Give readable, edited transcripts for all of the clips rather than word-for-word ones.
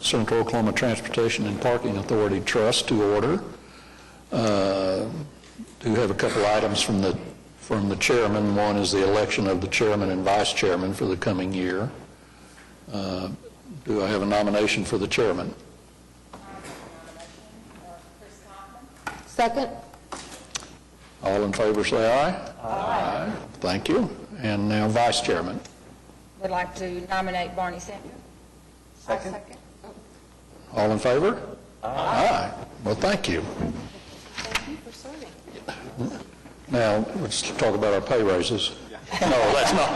Central Oklahoma Transportation and Parking Authority Trust to order. Do have a couple items from the chairman. One is the election of the chairman and vice chairman for the coming year. Do I have a nomination for the chairman? Second. All in favor say aye. Aye. Thank you. And now vice chairman. Would like to nominate Barney Samuel. Second. All in favor? Aye. Well, thank you. Thank you for serving. Now, let's talk about our pay raises. No, that's not.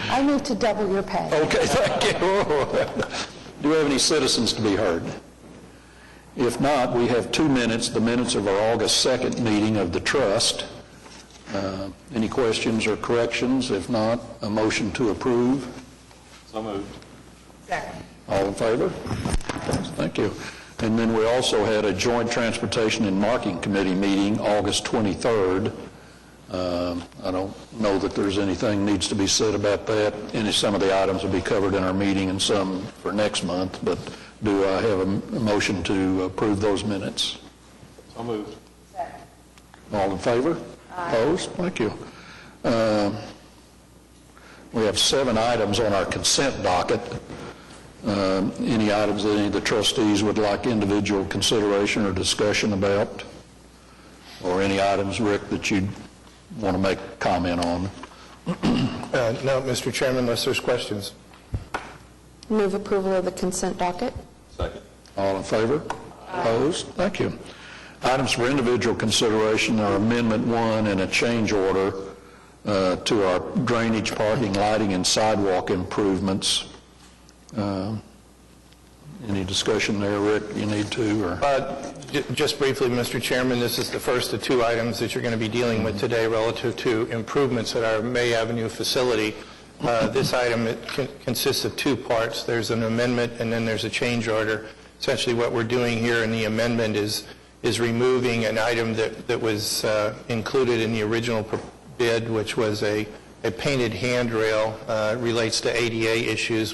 I need to double your pay. Okay, thank you. Do we have any citizens to be heard? If not, we have 2 minutes, the minutes of our August 2nd meeting of the trust. Any questions or corrections? If not, a motion to approve. So moved. Second. All in favor? Thank you. And then we also had a joint transportation and marketing committee meeting August 23rd. I don't know that there's anything needs to be said about that. Some of the items will be covered in our meeting and some for next month, but do I have a motion to approve those minutes? So moved. Second. All in favor? Aye. Opposed? Thank you. We have 7 items on our consent docket. Any items that any of the trustees would like individual consideration or discussion about? Or any items, Rick, that you'd want to make a comment on? No, Mr. Chairman, unless there's questions. Move approval of the consent docket. Second. All in favor? Opposed? Thank you. Items for individual consideration are Amendment 1 and a change order to our drainage, parking, lighting, and sidewalk improvements. Any discussion there, Rick, you need to? Or? Just briefly, Mr. Chairman, this is the first of 2 items that you're going to be dealing with today relative to improvements at our May Avenue facility. This item consists of 2 parts. There's an amendment and then there's a change order. Essentially what we're doing here in the amendment is removing an item that was included in the original bid, which was a painted handrail, relates to ADA issues.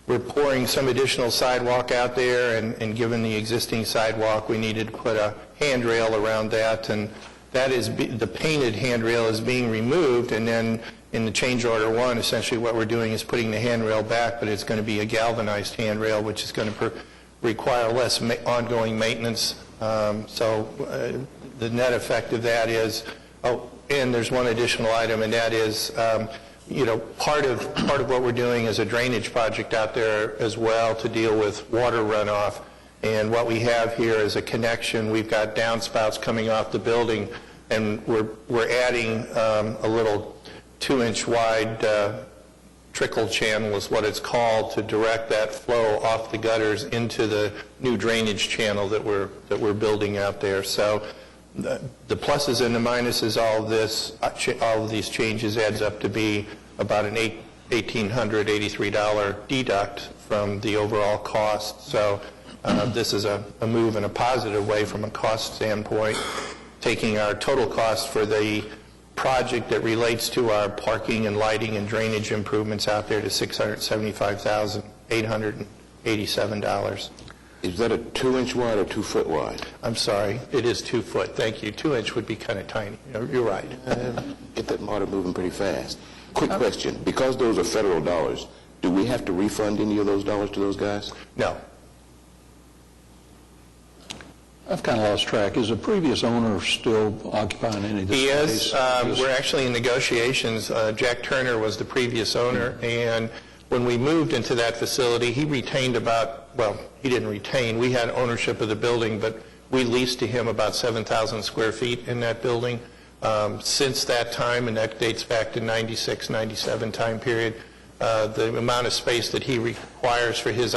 We're pouring some additional sidewalk out there, and given the existing sidewalk, we needed to put a handrail around that, and that is the painted handrail is being removed, and then in the change order 1, essentially what we're doing is putting the handrail back, but it's going to be a galvanized handrail, which is going to require less ongoing maintenance. So the net effect of that is, and there's one additional item, and that is, part of what we're doing is a drainage project out there as well to deal with water runoff. And what we have here is a connection. We've got downspouts coming off the building, and we're adding a little 2-inch wide trickle channel is what it's called, to direct that flow off the gutters into the new drainage channel that we're building out there. So the pluses and the minuses, all of these changes adds up to be about an $1,883 deduct from the overall cost. So this is a move in a positive way from a cost standpoint, taking our total cost for the project that relates to our parking and lighting and drainage improvements out there to $675,887. Is that a 2-inch wide or 2-foot wide? I'm sorry, it is 2 foot. Thank you. 2-inch would be kind of tiny. You're right. Get that motor moving pretty fast. Quick question: because those are federal dollars, do we have to refund any of those dollars to those guys? No. I've kind of lost track. Is the previous owner still occupying any of this space? He is. We're actually in negotiations. Jack Turner was the previous owner, and when we moved into that facility, he retained he didn't retain. We had ownership of the building, but we leased to him about 7,000 square feet in that building. Since that time, and that dates back to 96, 97 time period, the amount of space that he requires for his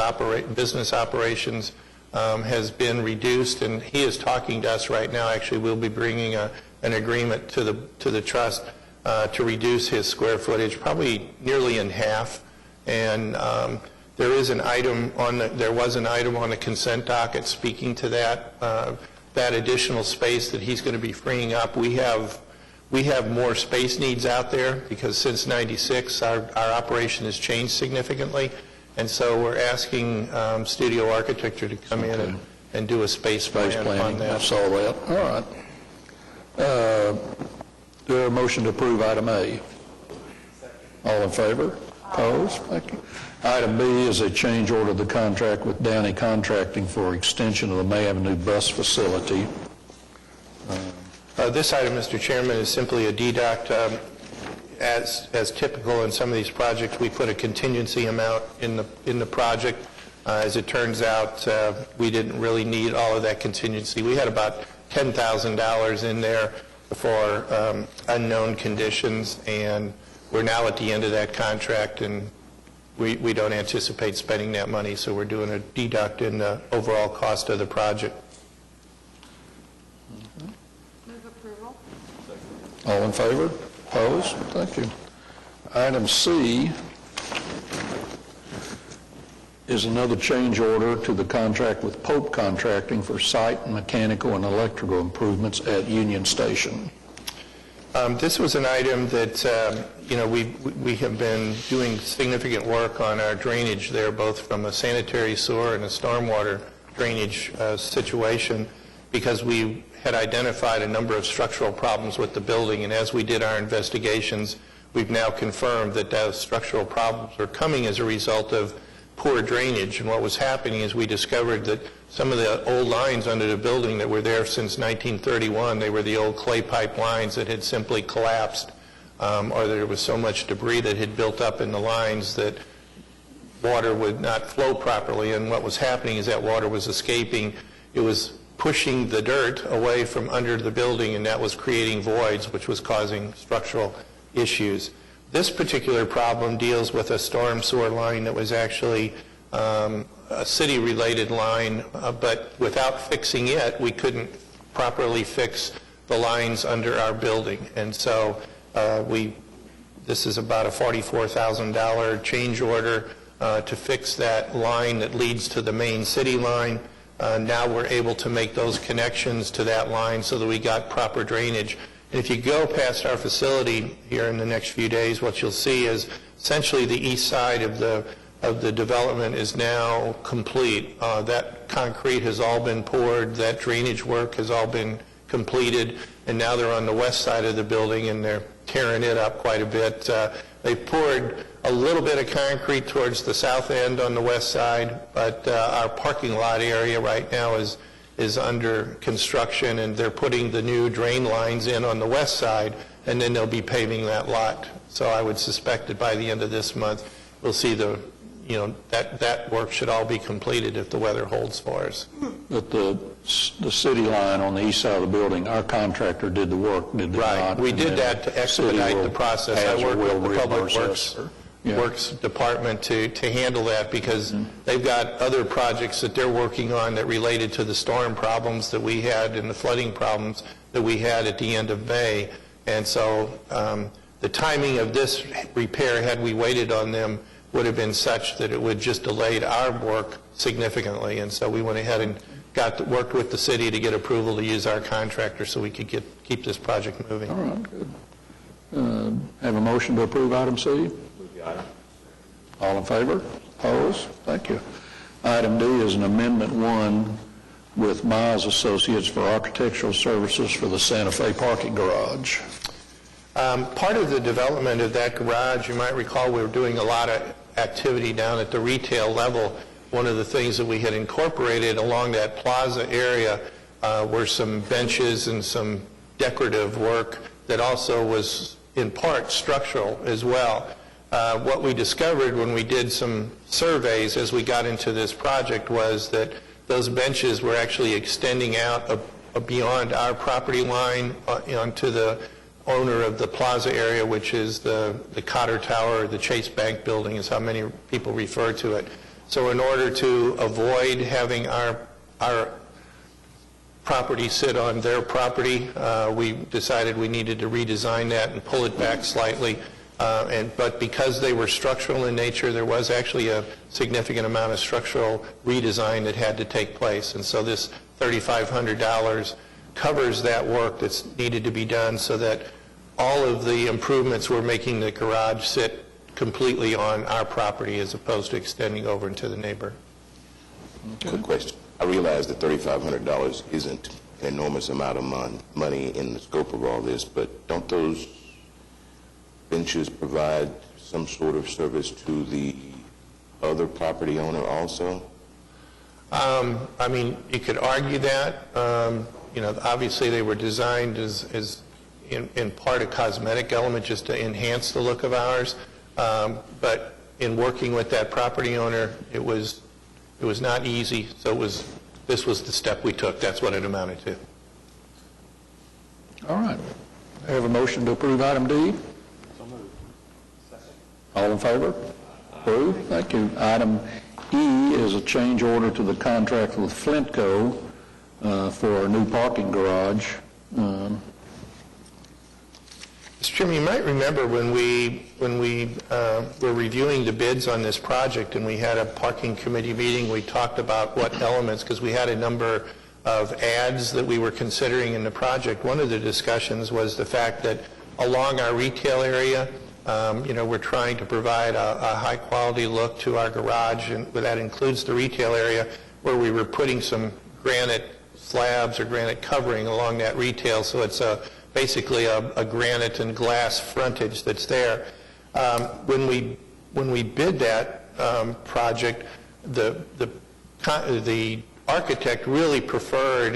business operations has been reduced, and he is talking to us right now. Actually, we'll be bringing an agreement to the trust to reduce his square footage, probably nearly in half. And there was an item on the consent docket speaking to that additional space that he's going to be freeing up. We have more space needs out there because since '96 our operation has changed significantly, And so we're asking Studio Architecture to come in and do a space plan on planning, I that. saw that. All right. Do I have a motion to approve item A? All in favor? Opposed? Thank you. Item B is a change order of the contract with Downey Contracting for extension of the May Avenue bus facility. This item, Mr. Chairman, is simply a deduct. As typical in some of these projects, we put a contingency amount in the project. As it turns out, we didn't really need all of that contingency. We had about $10,000 in there for unknown conditions, and we're now at the end of that contract, and we don't anticipate spending that money, so we're doing a deduct in the overall cost of the project. Move approval. All in favor? Opposed? Thank you. Item C is another change order to the contract with Pope Contracting for site mechanical and electrical improvements at Union Station. This was an item that, we have been doing significant work on our drainage there, both from a sanitary sewer and a stormwater drainage situation, because we had identified a number of structural problems with the building, and as we did our investigations, we've now confirmed that those structural problems are coming as a result of poor drainage. And what was happening is we discovered that some of the old lines under the building that were there since 1931, they were the old clay pipe lines that had simply collapsed, or there was so much debris that had built up in the lines that water would not flow properly. And what was happening is that water was escaping. It was pushing the dirt away from under the building, and that was creating voids, which was causing structural issues. This particular problem deals with a storm sewer line that was actually a city-related line, but without fixing it, we couldn't properly fix the lines under our building. And so this is about a $44,000 change order to fix that line that leads to the main city line. Now we're able to make those connections to that line so that we got proper drainage. And if you go past our facility here in the next few days, what you'll see is essentially the east side of the development is now complete. That concrete has all been poured, that drainage work has all been completed, and now they're on the west side of the building and they're tearing it up quite a bit. They poured a little bit of concrete towards the south end on the west side, but our parking lot area right now is under construction, and they're putting the new drain lines in on the west side, and then they'll be paving that lot. So I would suspect that by the end of this month, we'll see that work should all be completed if the weather holds for us. But the city line on the east side of the building, our contractor did the work, did they Right. not? We And did then that to expedite the process. I worked with the Public Works Department to handle that, because they've got other projects that they're working on that related to the storm problems that we had and the flooding problems that we had at the end of May. And so the timing of this repair, had we waited on them, would have been such that it would just delayed our work significantly. And so we went ahead and worked with the city to get approval to use our contractor so we could keep this project moving. All right, good. Have a motion to approve item C? All in favor? Opposed? Thank you. Item D is an Amendment 1 with Miles Associates for architectural services for the Santa Fe parking garage. Part of the development of that garage, you might recall we were doing a lot of activity down at the retail level. One of the things that we had incorporated along that plaza area were some benches and some decorative work that also was in part structural as well. What we discovered when we did some surveys as we got into this project was that those benches were actually extending out beyond our property line onto the owner of the plaza area, which is the Cotter Tower, or the Chase Bank building is how many people refer to it. So in order to avoid having our property sit on their property, we decided we needed to redesign that and pull it back slightly. But because they were structural in nature, there was actually a significant amount of structural redesign that had to take place. And so this $3,500 covers that work that's needed to be done so that all of the improvements we're making the garage sit completely on our property as opposed to extending over into the neighbor. Quick question. I realize that $3,500 isn't an enormous amount of money in the scope of all this, but don't those benches provide some sort of service to the other property owner also? I mean, you could argue that. Obviously they were designed as in part a cosmetic element just to enhance the look of ours. But in working with that property owner, it was not easy. So this was the step we took. That's what it amounted to. All right. I have a motion to approve item D. So moved. Second. All in favor? Approved. Thank you. Item E is a change order to the contract with Flintco for a new parking garage. Mr. Chairman, you might remember when we were reviewing the bids on this project and we had a parking committee meeting, we talked about what elements, because we had a number of ads that we were considering in the project. One of the discussions was the fact that along our retail area, we're trying to provide a high-quality look to our garage, and that includes the retail area, where we were putting some granite slabs or granite covering along that retail, so it's basically a granite and glass frontage that's there. When we bid that project, the architect really preferred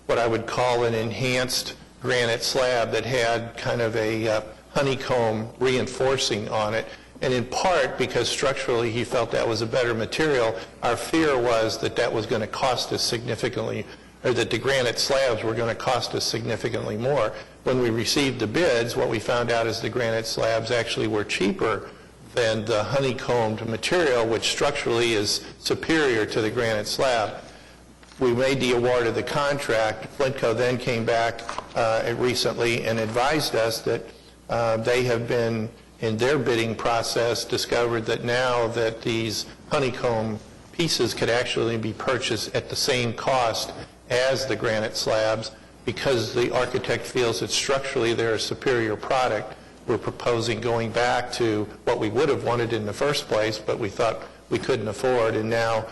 what I would call an enhanced granite slab that had kind of a honeycomb reinforcing on it. And in part because structurally he felt that was a better material, our fear was that that was going to cost us significantly, or that the granite slabs were going to cost us significantly more. When we received the bids, what we found out is the granite slabs actually were cheaper than the honeycombed material, which structurally is superior to the granite slab. We made the award of the contract. Flintco then came back recently and advised us that they have been, in their bidding process, discovered that now that these honeycomb pieces could actually be purchased at the same cost as the granite slabs, because the architect feels that structurally they're a superior product. We're proposing going back to what we would have wanted in the first place, but we thought we couldn't afford, and now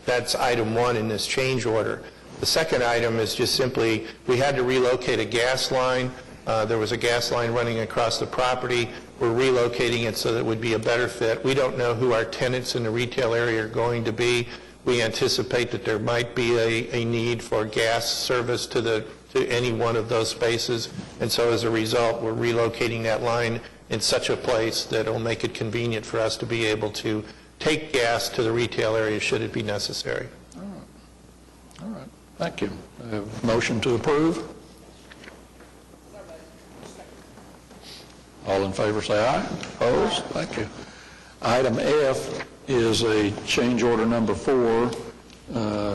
that's item one in this change order. The second item is just simply, we had to relocate a gas line. There was a gas line running across the property. We're relocating it so that it would be a better fit. We don't know who our tenants in the retail area are going to be. We anticipate that there might be a need for gas service to any one of those spaces, and so as a result, we're relocating that line in such a place that it'll make it convenient for us to be able to take gas to the retail area should it be necessary. All right. Thank you. I have a motion to approve. All in favor say aye. Opposed? Thank you. Item F is a change order number 4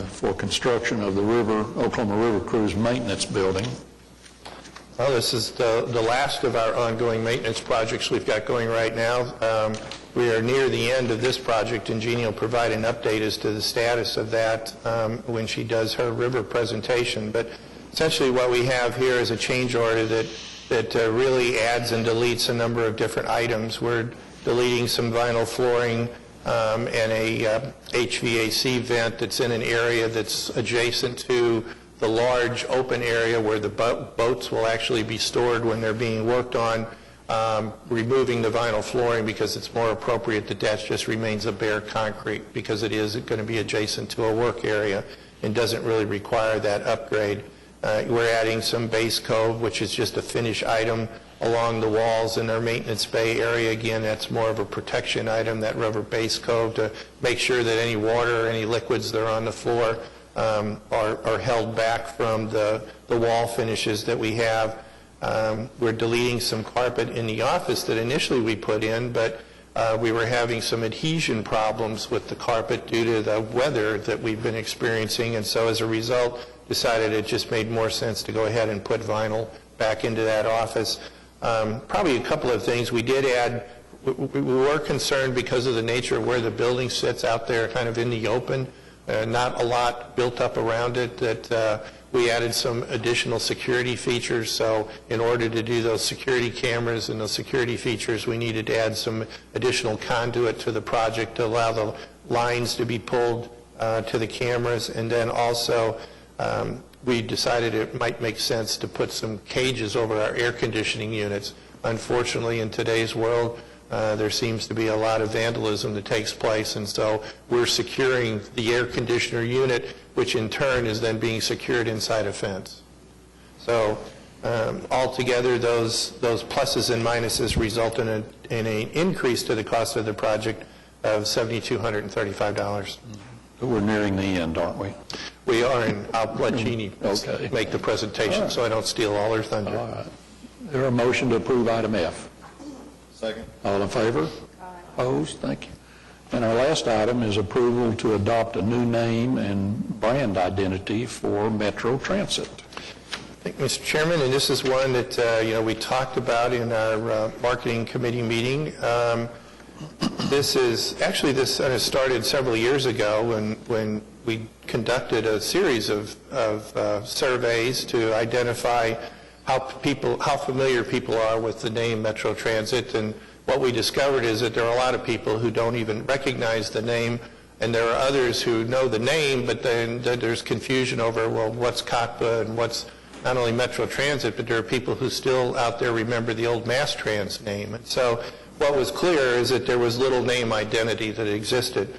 for construction of the Oklahoma River Cruise Maintenance Building. Well, this is the last of our ongoing maintenance projects we've got going right now. We are near the end of this project, and Jeannie will provide an update as to the status of that when she does her river presentation. But essentially what we have here is a change order that really adds and deletes a number of different items. We're deleting some vinyl flooring and a HVAC vent that's in an area that's adjacent to the large open area where the boats will actually be stored when they're being worked on, removing the vinyl flooring because it's more appropriate that that just remains a bare concrete, because it is going to be adjacent to a work area and doesn't really require that upgrade. We're adding some base cove, which is just a finish item along the walls in our maintenance bay area. Again, that's more of a protection item, that rubber base cove, to make sure that any water or any liquids that are on the floor are held back from the wall finishes that we have. We're deleting some carpet in the office that initially we put in, but we were having some adhesion problems with the carpet due to the weather that we've been experiencing, and so as a result decided it just made more sense to go ahead and put vinyl back into that office. Probably a couple of things. We did add, we were concerned because of the nature of where the building sits out there kind of in the open, not a lot built up around it, that we added some additional security features. So in order to do those security cameras and those security features, we needed to add some additional conduit to the project to allow the lines to be pulled to the cameras. And then also, we decided it might make sense to put some cages over our air conditioning units. Unfortunately, in today's world, there seems to be a lot of vandalism that takes place, and so we're securing the air conditioner unit, which in turn is then being secured inside a fence. So altogether, those pluses and minuses result in an increase to the cost of the project of $7,235. We're nearing the end, aren't we? We are, and I'll let Jeannie Okay. make the presentation so I don't steal all her thunder. All right. Is there a motion to approve item F? Second. All in favor? Opposed? Thank you. And our last item is approval to adopt a new name and brand identity for Metro Transit. Thank you, Mr. Chairman, and this is one that we talked about in our marketing committee meeting. This started several years ago when we conducted a series of surveys to identify how familiar people are with the name Metro Transit. And what we discovered is that there are a lot of people who don't even recognize the name, and there are others who know the name, but then there's confusion over, well, what's Cotpa and what's not only Metro Transit, but there are people who still out there remember the old Mass Trans name. And so what was clear is that there was little name identity that existed.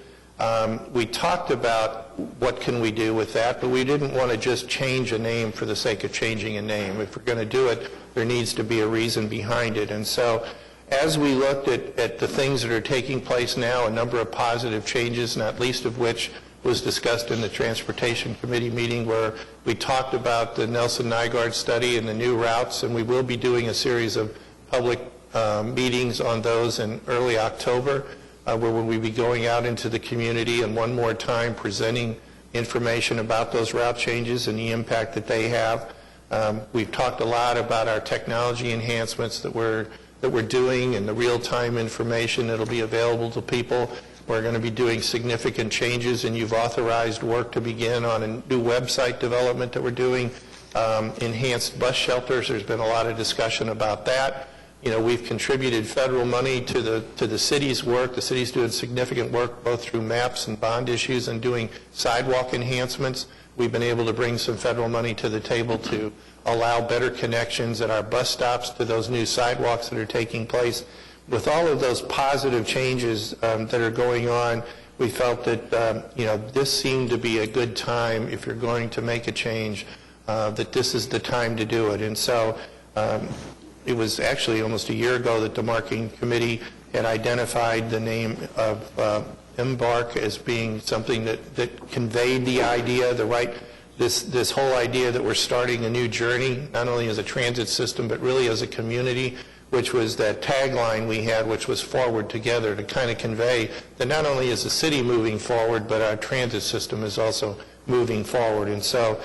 We talked about what can we do with that, but we didn't want to just change a name for the sake of changing a name. If we're going to do it, there needs to be a reason behind it. And so as we looked at the things that are taking place now, a number of positive changes, not least of which was discussed in the Transportation Committee meeting, where we talked about the Nelson-Nygaard study and the new routes, and we will be doing a series of public meetings on those in early October, where we'll be going out into the community and one more time presenting information about those route changes and the impact that they have. We've talked a lot about our technology enhancements that we're doing and the real-time information that will be available to people. We're going to be doing significant changes, and you've authorized work to begin on a new website development that we're doing. Enhanced bus shelters, there's been a lot of discussion about that. We've contributed federal money to the city's work. The city's doing significant work both through maps and bond issues and doing sidewalk enhancements. We've been able to bring some federal money to the table to allow better connections at our bus stops to those new sidewalks that are taking place. With all of those positive changes that are going on, we felt that this seemed to be a good time, if you're going to make a change, that this is the time to do it. And so it was actually almost a year ago that the marketing committee had identified the name of Embark as being something that conveyed the idea, this whole idea that we're starting a new journey, not only as a transit system, but really as a community, which was that tagline we had, which was forward together, to kind of convey that not only is the city moving forward, but our transit system is also moving forward. And so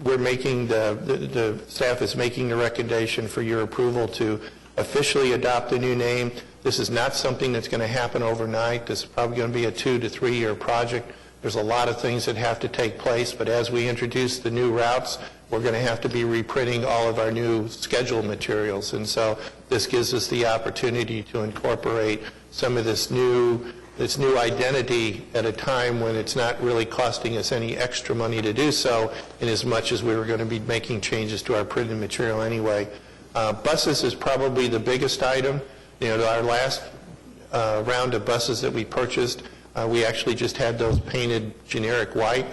we're making the staff is making the recommendation for your approval to officially adopt a new name. This is not something that's going to happen overnight. This is probably going to be a 2 to 3 year project. There's a lot of things that have to take place, but as we introduce the new routes, we're going to have to be reprinting all of our new schedule materials. And so this gives us the opportunity to incorporate some of this new identity at a time when it's not really costing us any extra money to do so, in as much as we were going to be making changes to our printed material anyway. Buses is probably the biggest item. Our last round of buses that we purchased, we actually just had those painted generic white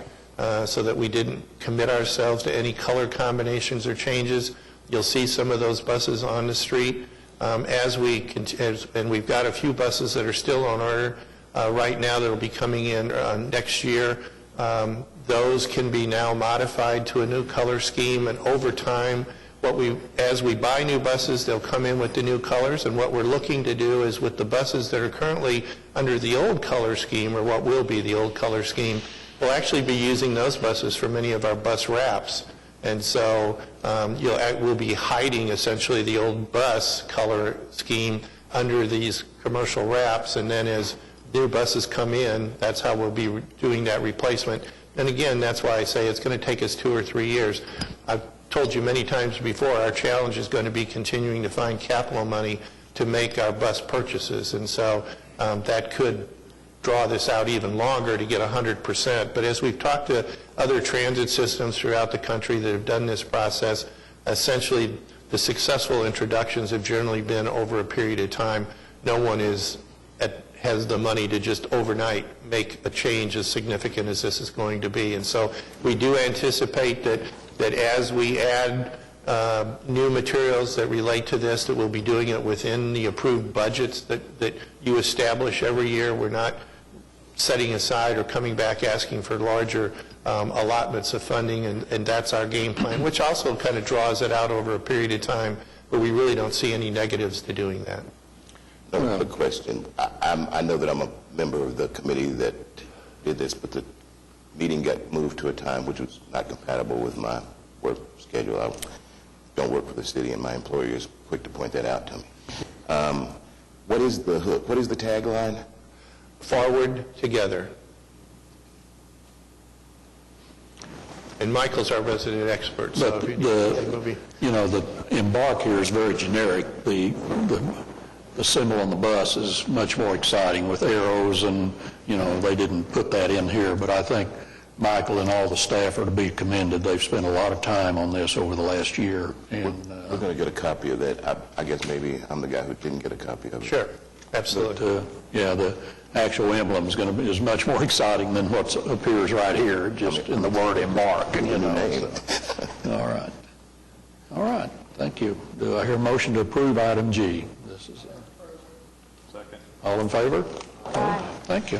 so that we didn't commit ourselves to any color combinations or changes. You'll see some of those buses on the street and we've got a few buses that are still on order right now that will be coming in next year. Those can be now modified to a new color scheme, and over time, as we buy new buses, they'll come in with the new colors, and what we're looking to do is with the buses that are currently under the old color scheme, or what will be the old color scheme, we'll actually be using those buses for many of our bus wraps. And so we'll be hiding essentially the old bus color scheme under these commercial wraps, and then as new buses come in, that's how we'll be doing that replacement. And again, that's why I say it's going to take us 2 or 3 years. I've told you many times before, our challenge is going to be continuing to find capital money to make our bus purchases, and so that could draw this out even longer to get 100%. But as we've talked to other transit systems throughout the country that have done this process, essentially the successful introductions have generally been over a period of time. No one has the money to just overnight make a change as significant as this is going to be. And so we do anticipate that as we add new materials that relate to this, that we'll be doing it within the approved budgets that you establish every year. We're not setting aside or coming back asking for larger allotments of funding, and that's our game plan, which also kind of draws it out over a period of time where we really don't see any negatives to doing that. No, quick question. I know that I'm a member of the committee that did this, but the meeting got moved to a time which was not compatible with my work schedule. I don't work for the city, and my employer is quick to point that out to me. What is the hook? What is the tagline? Forward together. And Michael's our resident expert, so But if you need the movie. the embark here is very generic. The symbol on the bus is much more exciting with arrows, and, they didn't put that in here, but I think Michael and all the staff are to be commended. They've spent a lot of time on this over the last year. And We're going to get a copy of that. I guess maybe I'm the guy who didn't get a copy of it. Sure, absolutely. the actual emblem is much more exciting than what appears right here, just in the word embark. All right. Thank you. Do I hear a motion to approve item G? This is Second. all in favor? Aye. Thank you.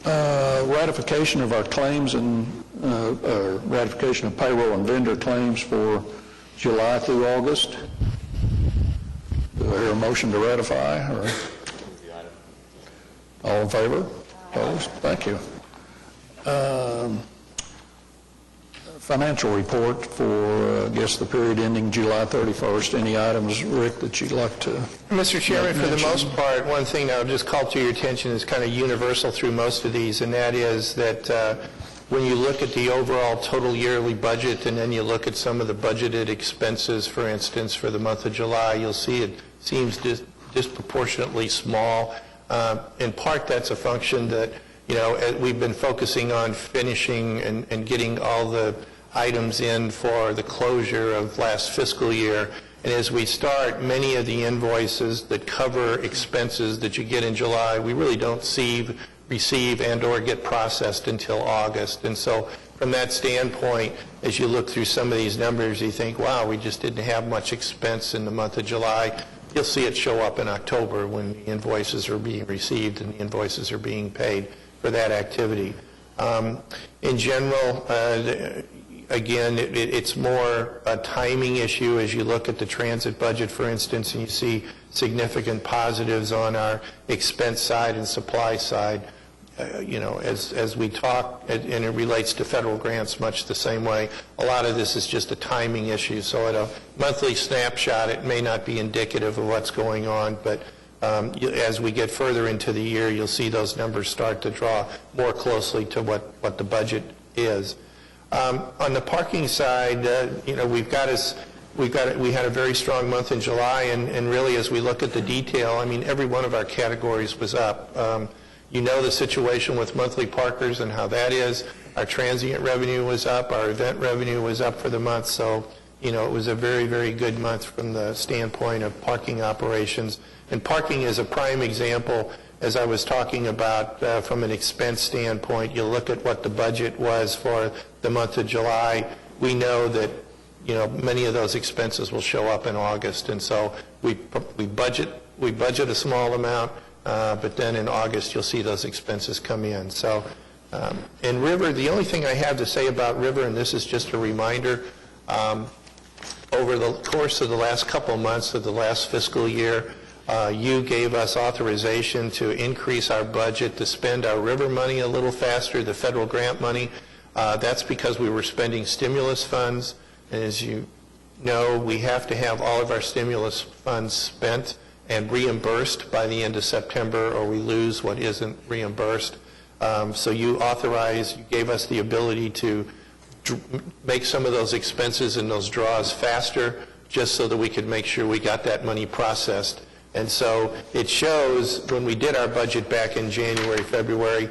Ratification of our claims and ratification of payroll and vendor claims for July through August. Do I hear a motion to ratify? Or all in favor? Opposed? Thank you. Financial report for, the period ending July 31st. Any items, Rick, that you'd like to? Mr. Chairman, for the most part, one thing that I'll just call to your attention is kind of universal through most of these, and that is that when you look at the overall total yearly budget and then you look at some of the budgeted expenses, for instance, for the month of July, you'll see it seems disproportionately small. In part, that's a function that, we've been focusing on finishing and getting all the items in for the closure of last fiscal year. And as we start, many of the invoices that cover expenses that you get in July, we really don't receive and or get processed until August. And so from that standpoint, as you look through some of these numbers, you think, wow, we just didn't have much expense in the month of July. You'll see it show up in October when the invoices are being received and the invoices are being paid for that activity. In general, again, it's more a timing issue as you look at the transit budget, for instance, and you see significant positives on our expense side and supply side. As we talk, and it relates to federal grants much the same way, a lot of this is just a timing issue. So at a monthly snapshot, it may not be indicative of what's going on, but as we get further into the year, you'll see those numbers start to draw more closely to what the budget is. On the parking side, we had a very strong month in July, and really as we look at the detail, every one of our categories was up. The situation with monthly parkers and how that is. Our transient revenue was up. Our event revenue was up for the month. So, it was a very, very good month from the standpoint of parking operations. And parking is a prime example, as I was talking about from an expense standpoint. You look at what the budget was for the month of July. We know that, many of those expenses will show up in August. And so we budget a small amount. But then in August, you'll see those expenses come in. So in River, the only thing I have to say about River, and this is just a reminder, over the course of the last couple of months of the last fiscal year, you gave us authorization to increase our budget to spend our River money a little faster, the federal grant money. That's because we were spending stimulus funds. And as you know, we have to have all of our stimulus funds spent and reimbursed by the end of September, or we lose what isn't reimbursed. So you gave us the ability to make some of those expenses and those draws faster, just so that we could make sure we got that money processed. And so it shows, when we did our budget back in January, February,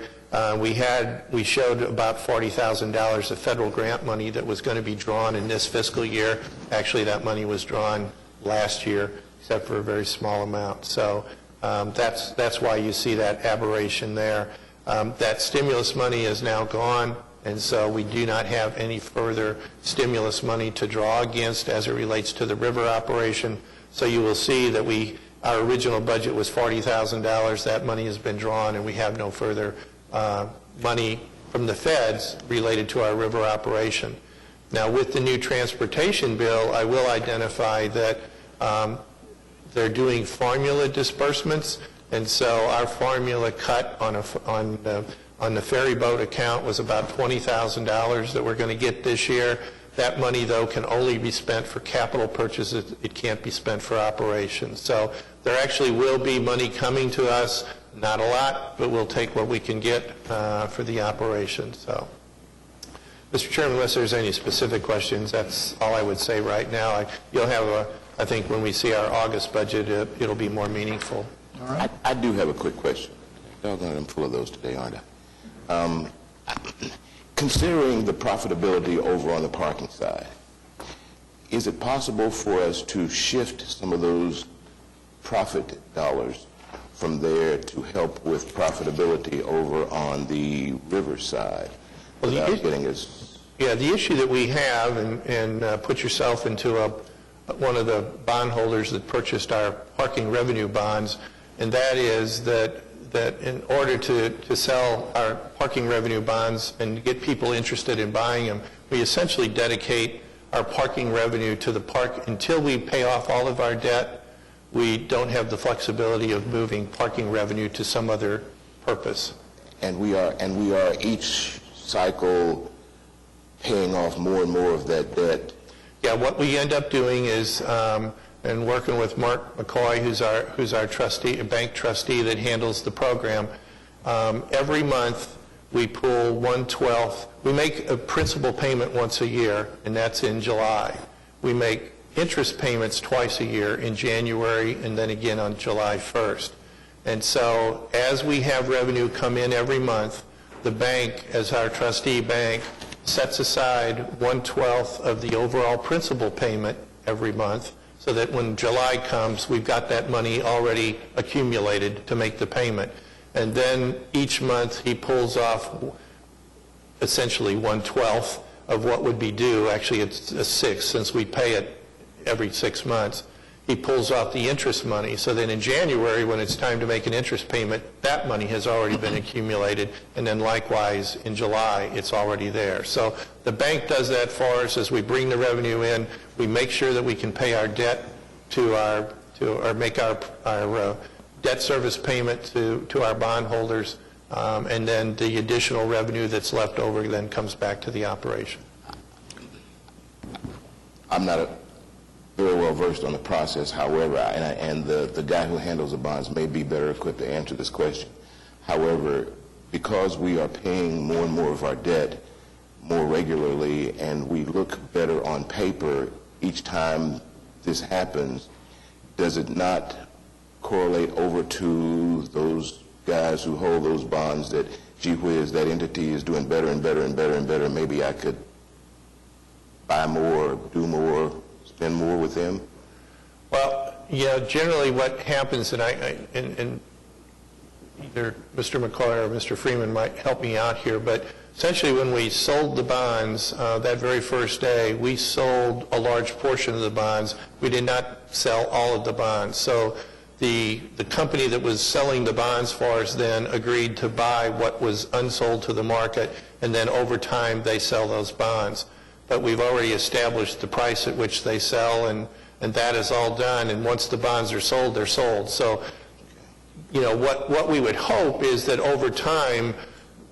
we showed about $40,000 of federal grant money that was going to be drawn in this fiscal year. Actually, that money was drawn last year, except for a very small amount. So that's why you see that aberration there. That stimulus money is now gone, and so we do not have any further stimulus money to draw against as it relates to the river operation. So you will see that our original budget was $40,000. That money has been drawn, and we have no further money from the feds related to our river operation. Now, with the new transportation bill, I will identify that they're doing formula disbursements, and so our formula cut on the ferry boat account was about $20,000 that we're going to get this year. That money, though, can only be spent for capital purchases. It can't be spent for operations. So there actually will be money coming to us, not a lot, but we'll take what we can get for the operation. So, Mr. Chairman, unless there's any specific questions, that's all I would say right now. You'll have I think when we see our August budget, it'll be more meaningful. All right. I do have a quick question. Doggone, I'm full of those today, aren't I? Considering the profitability over on the parking side, is it possible for us to shift some of those profit dollars from there to help with profitability over on the river side? Well, without getting us... Yeah, the issue that we have, and put yourself into one of the bondholders that purchased our parking revenue bonds, and that is that in order to sell our parking revenue bonds and get people interested in buying them, we essentially dedicate our parking revenue to the park. Until we pay off all of our debt, we don't have the flexibility of moving parking revenue to some other purpose. And we are each cycle paying off more and more of that debt. Yeah, what we end up doing is, and working with Mark McCoy, who's our trustee, a bank trustee that handles the program, every month we pull 1/12. We make a principal payment once a year, and that's in July. We make interest payments twice a year, in January and then again on July 1st. And so as we have revenue come in every month, the bank, as our trustee bank, sets aside 1/12 of the overall principal payment every month, so that when July comes, we've got that money already accumulated to make the payment. And then each month he pulls off essentially 1/12 of what would be due. Actually, it's a sixth, since we pay it every 6 months. He pulls off the interest money. So then in January, when it's time to make an interest payment, that money has already been accumulated. And then likewise, in July, it's already there. So the bank does that for us. As we bring the revenue in, we make sure that we can pay our debt or make our debt service payment to our bondholders. And then the additional revenue that's left over then comes back to the operation. I'm not very well versed on the process, however, and the guy who handles the bonds may be better equipped to answer this question. However, because we are paying more and more of our debt more regularly, and we look better on paper each time this happens, does it not correlate over to those guys who hold those bonds that, gee whiz, that entity is doing better and better and better and better, maybe I could buy more, do more, spend more with them? Well, yeah, generally what happens, and and either Mr. McCoy or Mr. Freeman might help me out here, but essentially when we sold the bonds, that very first day, we sold a large portion of the bonds. We did not sell all of the bonds. So the company that was selling the bonds for us then agreed to buy what was unsold to the market, and then over time they sell those bonds. But we've already established the price at which they sell, and that is all done. And once the bonds are sold, they're sold. So, you know, what we would hope is that over time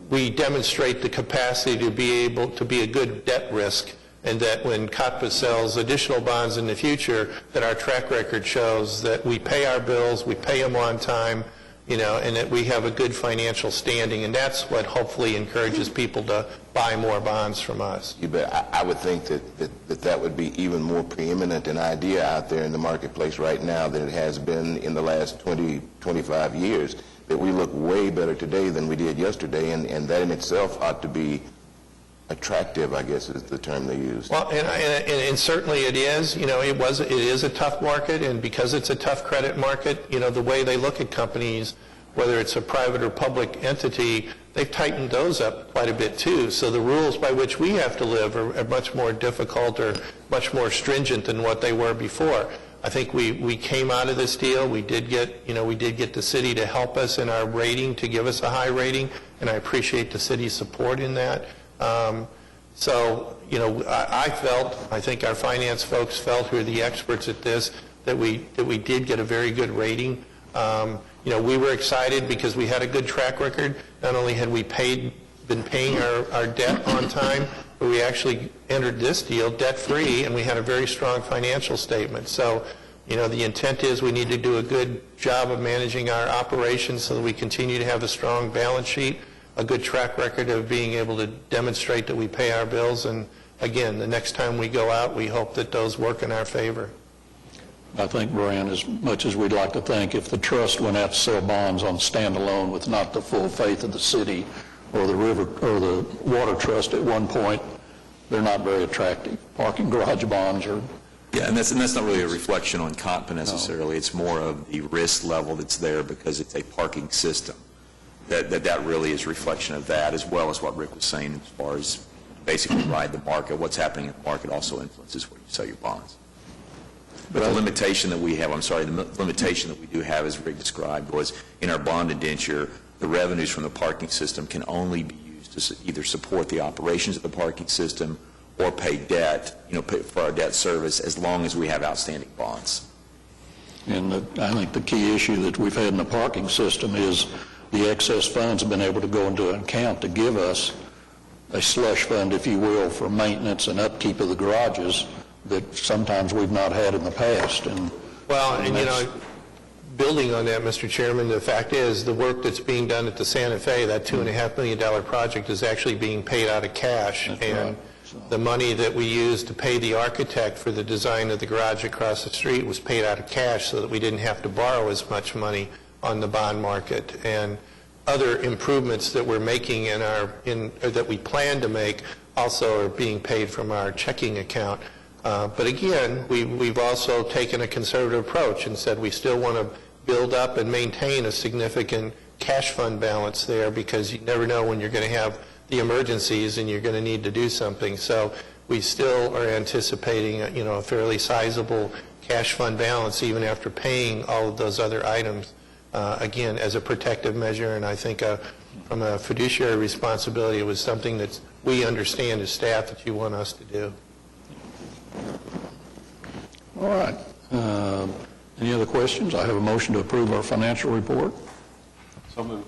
we demonstrate the capacity to be able to be a good debt risk, and that when Cotpa sells additional bonds in the future, that our track record shows that we pay our bills, we pay them on time, and that we have a good financial standing, and that's what hopefully encourages people to buy more bonds from us. You bet. I would think that would be even more preeminent an idea out there in the marketplace right now than it has been in the last 20, 25 years, that we look way better today than we did yesterday, and that in itself ought to be attractive, I guess is the term they use. Well, and certainly it is. It is a tough market, and because it's a tough credit market, the way they look at companies, whether it's a private or public entity, they've tightened those up quite a bit too. So the rules by which we have to live are much more difficult or much more stringent than what they were before. I think we came out of this deal. We did get the city to help us in our rating, to give us a high rating, and I appreciate the city's support in that. I think our finance folks felt, who are the experts at this, that we did get a very good rating. We were excited because we had a good track record. Not only had we been paying our debt on time, but we actually entered this deal debt-free, and we had a very strong financial statement. So, the intent is we need to do a good job of managing our operations so that we continue to have a strong balance sheet, a good track record of being able to demonstrate that we pay our bills. And again, the next time we go out, we hope that those work in our favor. I think, Brian, as much as we'd like to think, if the trust went out to sell bonds on standalone with not the full faith of the city or the river or the water trust at one point, they're not very attractive. Parking garage bonds are... Yeah, and that's not really a reflection on Cotpa necessarily. No. It's more of the risk level that's there because it's a parking system. That really is a reflection of that, as well as what Rick was saying as far as basically ride the market. What's happening in the market also influences where you sell your bonds. But the limitation that we have, the limitation that we do have, as Rick described, was in our bond indenture, the revenues from the parking system can only be used to either support the operations of the parking system or pay debt, pay for our debt service, as long as we have outstanding bonds. And I think the key issue that we've had in the parking system is the excess funds have been able to go into an account to give us a slush fund, if you will, for maintenance and upkeep of the garages that sometimes we've not had in the past. Building on that, Mr. Chairman, the fact is the work that's being done at the Santa Fe, that $2.5 million project, is actually being paid out of cash. That's and right. The money that we used to pay the architect for the design of the garage across the street was paid out of cash so that we didn't have to borrow as much money on the bond market. And other improvements that we're making or that we plan to make also are being paid from our checking account. But again, we've also taken a conservative approach and said we still want to build up and maintain a significant cash fund balance there, because you never know when you're going to have the emergencies and you're going to need to do something. So we still are anticipating a fairly sizable cash fund balance even after paying all of those other items, again, as a protective measure. And I think from a fiduciary responsibility, it was something that we understand as staff that you want us to do. All right. Any other questions? I have a motion to approve our financial report. So moved.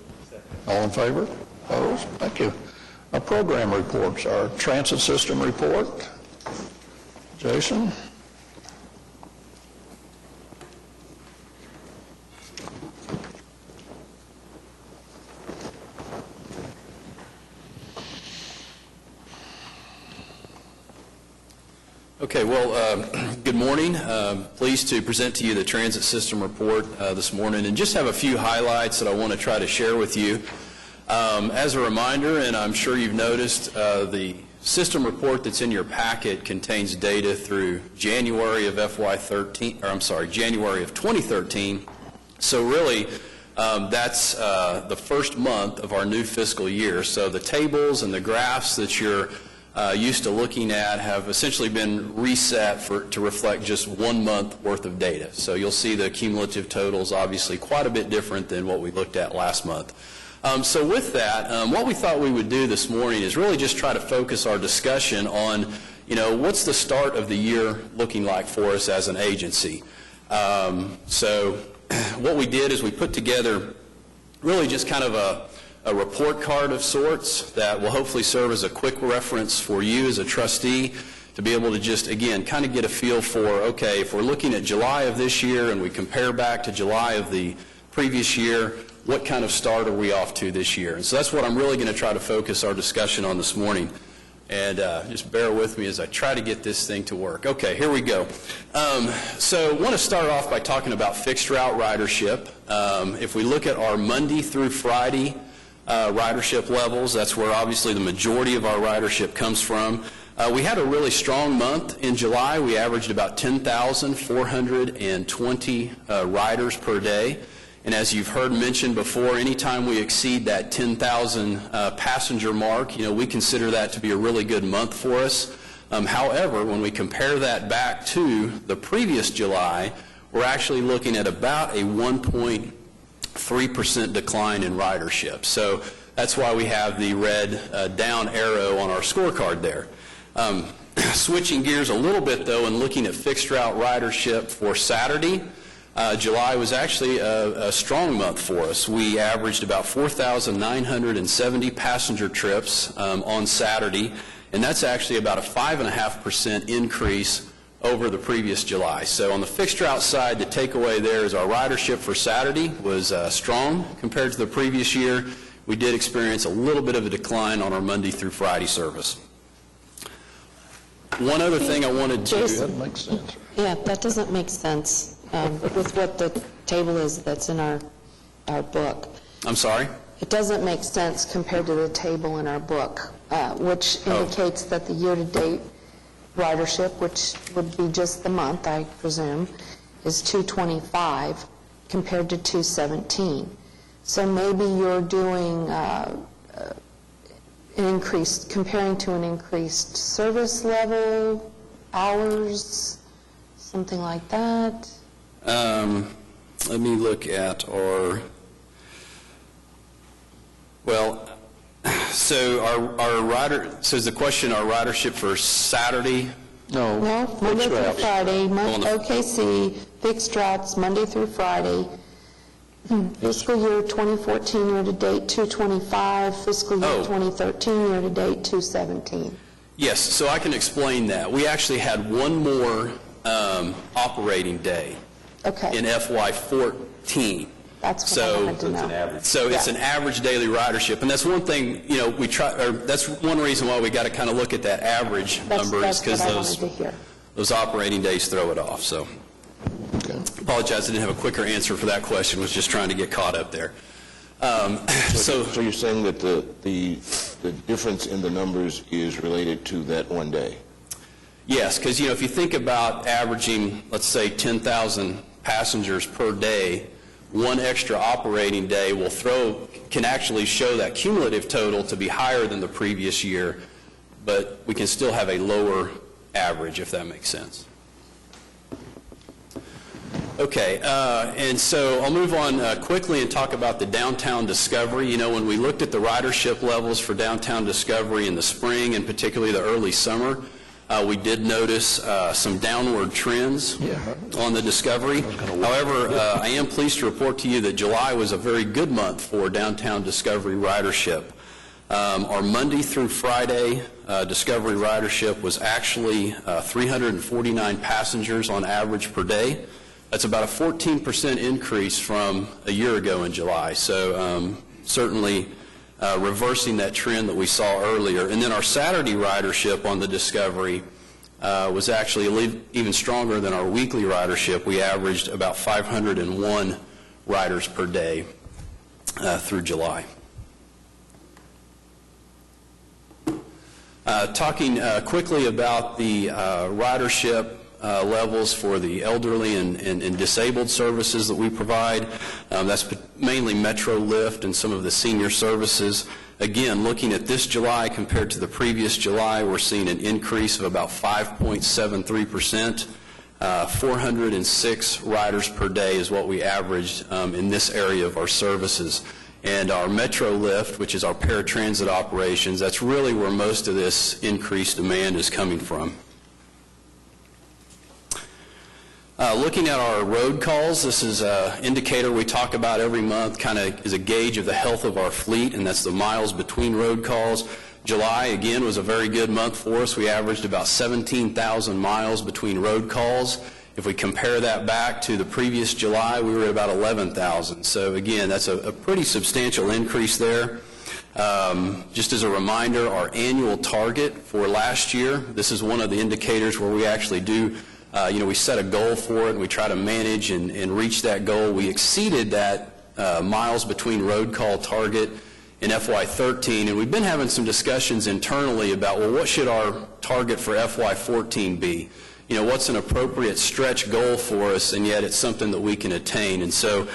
All in favor? Opposed? Thank you. Our program reports, our transit system report. Jason? Okay, well, good morning. Pleased to present to you the transit system report this morning, and just have a few highlights that I want to try to share with you. As a reminder, and I'm sure you've noticed, the system report that's in your packet contains data through January of January of 2013. So really, that's the first month of our new fiscal year. So the tables and the graphs that you're used to looking at have essentially been reset to reflect just 1 month worth of data. So you'll see the cumulative totals obviously quite a bit different than what we looked at last month. So with that, what we thought we would do this morning is really just try to focus our discussion on, what's the start of the year looking like for us as an agency. So what we did is we put together really just kind of a report card of sorts that will hopefully serve as a quick reference for you as a trustee to be able to just, again, kind of get a feel for, okay, if we're looking at July of this year and we compare back to July of the previous year, what kind of start are we off to this year? And so that's what I'm really going to try to focus our discussion on this morning. And just bear with me as I try to get this thing to work. Okay, here we go. So I want to start off by talking about fixed route ridership. If we look at our Monday through Friday ridership levels, that's where obviously the majority of our ridership comes from. We had a really strong month in July. We averaged about 10,420 riders per day. And as you've heard mentioned before, anytime we exceed that 10,000 passenger mark, we consider that to be a really good month for us. However, when we compare that back to the previous July, we're actually looking at about a 1.3% decline in ridership. So that's why we have the red down arrow on our scorecard there. Switching gears a little bit, though, and looking at fixed route ridership for Saturday, July was actually a strong month for us. We averaged about 4,970 passenger trips on Saturday, and that's actually about a 5.5% increase over the previous July. So on the fixed route side, the takeaway there is our ridership for Saturday was strong compared to the previous year. We did experience a little bit of a decline on our Monday through Friday service. One other thing I wanted to... Jason. That makes sense. Yeah, that doesn't make sense with what the table is that's in our book. I'm sorry? It doesn't make sense compared to the table in our book, which indicates that the year-to-date ridership, which would be just the month, I presume, is 225 compared to 217. So maybe you're doing an increased, comparing to an increased service level, hours, something like that. Let me look at our, so is the question our ridership for Saturday? No. No, Monday through routes. Friday, On the- OKC, fixed routes, Monday through Friday. Fiscal year 2014 year-to-date, 225. Fiscal year Oh. 2013 year-to-date, 217. Yes, so I can explain that. We actually had one more operating day Okay, in FY14. that's what I wanted to know. So it's Yeah. an average daily ridership, and that's one thing, we try, or that's one reason why we got to kind of look at that average number, is That's because what I wanted to hear. those operating days throw it off, so. Apologize, I didn't have a quicker answer for that question, was just trying to get caught up there. So you're saying that the difference in the numbers is related to that one day? Yes, because, if you think about averaging, let's say, 10,000 passengers per day, one extra operating day can actually show that cumulative total to be higher than the previous year, but we can still have a lower average, if that makes sense. Okay, and so I'll move on quickly and talk about the Downtown Discovery. When we looked at the ridership levels for Downtown Discovery in the spring, and particularly the early summer, we did notice some downward trends on the Discovery. However, I am pleased to report to you that July was a very good month for Downtown Discovery ridership. Our Monday through Friday Discovery ridership was actually 349 passengers on average per day. That's about a 14% increase from a year ago in July. So certainly reversing that trend that we saw earlier. And then our Saturday ridership on the Discovery was actually even stronger than our weekly ridership. We averaged about 501 riders per day through July. Talking quickly about the ridership levels for the elderly and disabled services that we provide. That's mainly Metro Lift and some of the senior services. Again, looking at this July compared to the previous July, we're seeing an increase of about 5.73%. 406 riders per day is what we averaged in this area of our services. And our Metro Lift, which is our paratransit operations, that's really where most of this increased demand is coming from. Looking at our road calls, this is an indicator we talk about every month, kind of is a gauge of the health of our fleet, and that's the miles between road calls. July, again, was a very good month for us. We averaged about 17,000 miles between road calls, If we compare that back to the previous July, we were at about 11,000. So again, that's a pretty substantial increase there. Just as a reminder, our annual target for last year, this is one of the indicators where we actually do, we set a goal for it and we try to manage and reach that goal. We exceeded that miles between road call target in FY13, and we've been having some discussions internally about, well, what should our target for FY14 be? What's an appropriate stretch goal for us, and yet it's something that we can attain. And so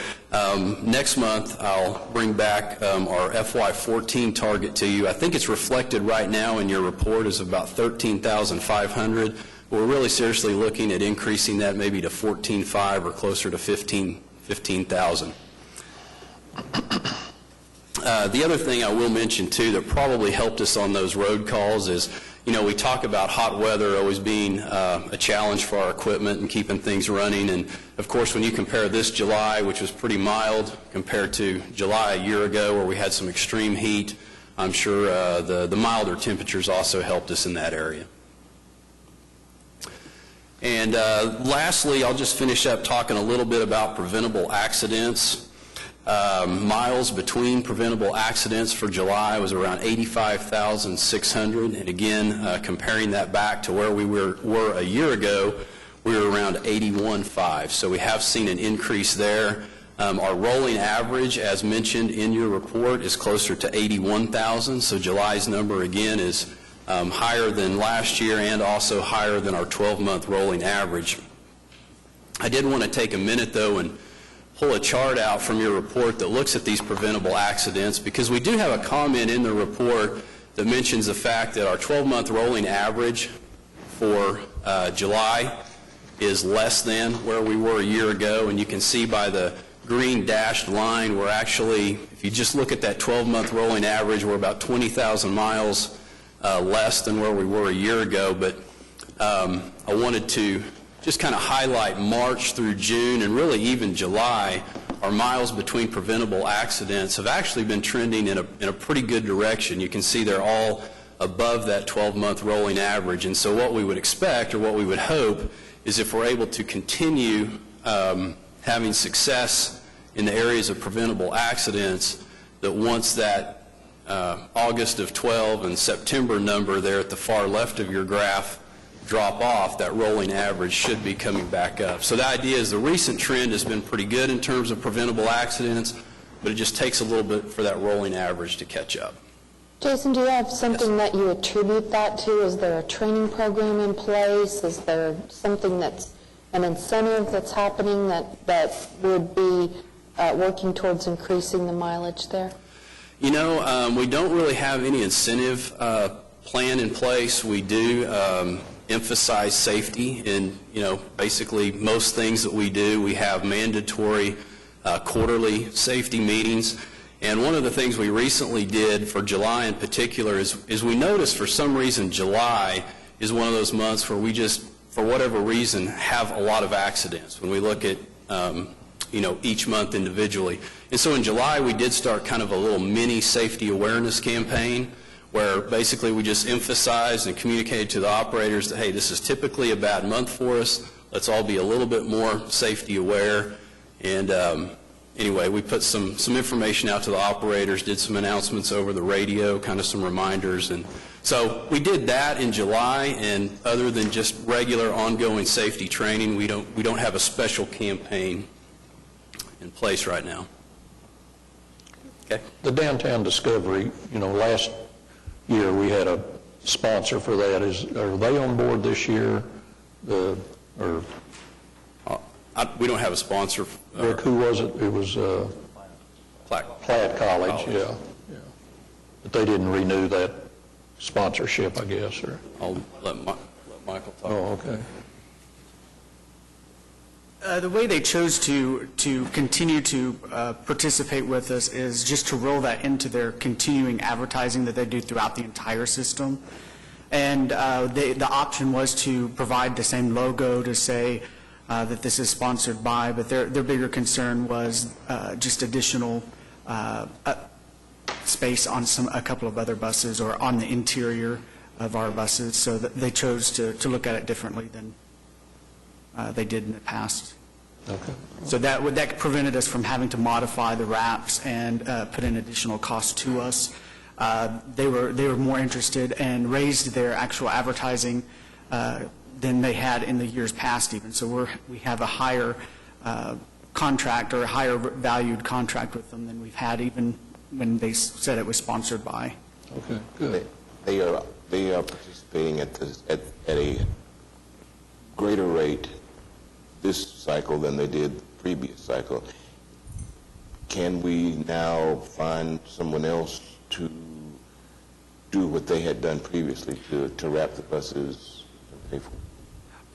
next month, I'll bring back our FY14 target to you. I think it's reflected right now in your report as about 13,500. We're really seriously looking at increasing that maybe to 14,500 or closer to 15,000. The other thing I will mention, too, that probably helped us on those road calls is, we talk about hot weather always being a challenge for our equipment and keeping things running. And, of course, when you compare this July, which was pretty mild, compared to July a year ago where we had some extreme heat, I'm sure the milder temperatures also helped us in that area. And lastly, I'll just finish up talking a little bit about preventable accidents. Miles between preventable accidents for July was around 85,600, and again, comparing that back to where we were a year ago, we were around 81.5. So we have seen an increase there. Our rolling average, as mentioned in your report, is closer to 81,000. So July's number again is higher than last year and also higher than our 12-month rolling average. I did want to take a minute, though, and pull a chart out from your report that looks at these preventable accidents, because we do have a comment in the report that mentions the fact that our 12-month rolling average for July is less than where we were a year ago, and you can see by the green dashed line, we're actually, if you just look at that 12-month rolling average, we're about 20,000 miles less than where we were a year ago. But I wanted to just kind of highlight March through June and really even July. Our miles between preventable accidents have actually been trending in a pretty good direction. You can see they're all above that 12-month rolling average. And so what we would expect, or what we would hope, is if we're able to continue having success in the areas of preventable accidents, that once that August of 12 and September number there at the far left of your graph drop off, that rolling average should be coming back up. So the idea is the recent trend has been pretty good in terms of preventable accidents, but it just takes a little bit for that rolling average to catch up. Jason, do you have something that you attribute that to? Is there a training program in place? Is there something that's an incentive that's happening that would be working towards increasing the mileage there? We don't really have any incentive plan in place. We do emphasize safety in, basically most things that we do. We have mandatory quarterly safety meetings. And one of the things we recently did for July in particular is we noticed for some reason July is one of those months where we just, for whatever reason, have a lot of accidents when we look at, each month individually. And so in July we did start kind of a little mini safety awareness campaign where basically we just emphasized and communicated to the operators that, hey, this is typically a bad month for us. Let's all be a little bit more safety aware. And anyway, we put some information out to the operators, did some announcements over the radio, kind of some reminders. And so we did that in July, and other than just regular ongoing safety training, we don't have a special campaign in place right now. Okay. The Downtown Discovery, last year we had a sponsor for that. Are they on board this year? We don't have a sponsor. Rick, who was it? It was Platt College, yeah. But they didn't renew that sponsorship, I guess, or? I'll let Michael talk. Oh, okay. The way they chose to continue to participate with us is just to roll that into their continuing advertising that they do throughout the entire system. And the option was to provide the same logo to say that this is sponsored by, but their bigger concern was just additional space on a couple of other buses or on the interior of our buses, so that they chose to look at it differently than they did in the past. Okay. So that prevented us from having to modify the wraps and put in additional cost to us. They were more interested and raised their actual advertising than they had in the years past even. So we have a higher contract or a higher valued contract with them than we've had even when they said it was sponsored by. Okay, good. They are participating at a greater rate this cycle than they did the previous cycle. Can we now find someone else to do what they had done previously to wrap the buses and pay for it?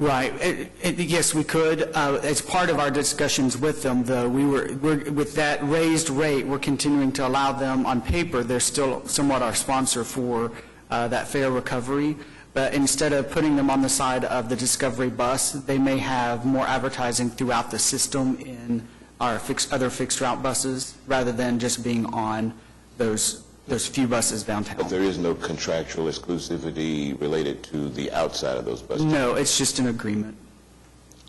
Right. Yes, we could. As part of our discussions with them, though, we're with that raised rate, we're continuing to allow them on paper. They're still somewhat our sponsor for that fare recovery. But instead of putting them on the side of the Discovery bus, they may have more advertising throughout the system in our other fixed route buses, rather than just being on those few buses downtown. But there is no contractual exclusivity related to the outside of those buses? No, it's just an agreement.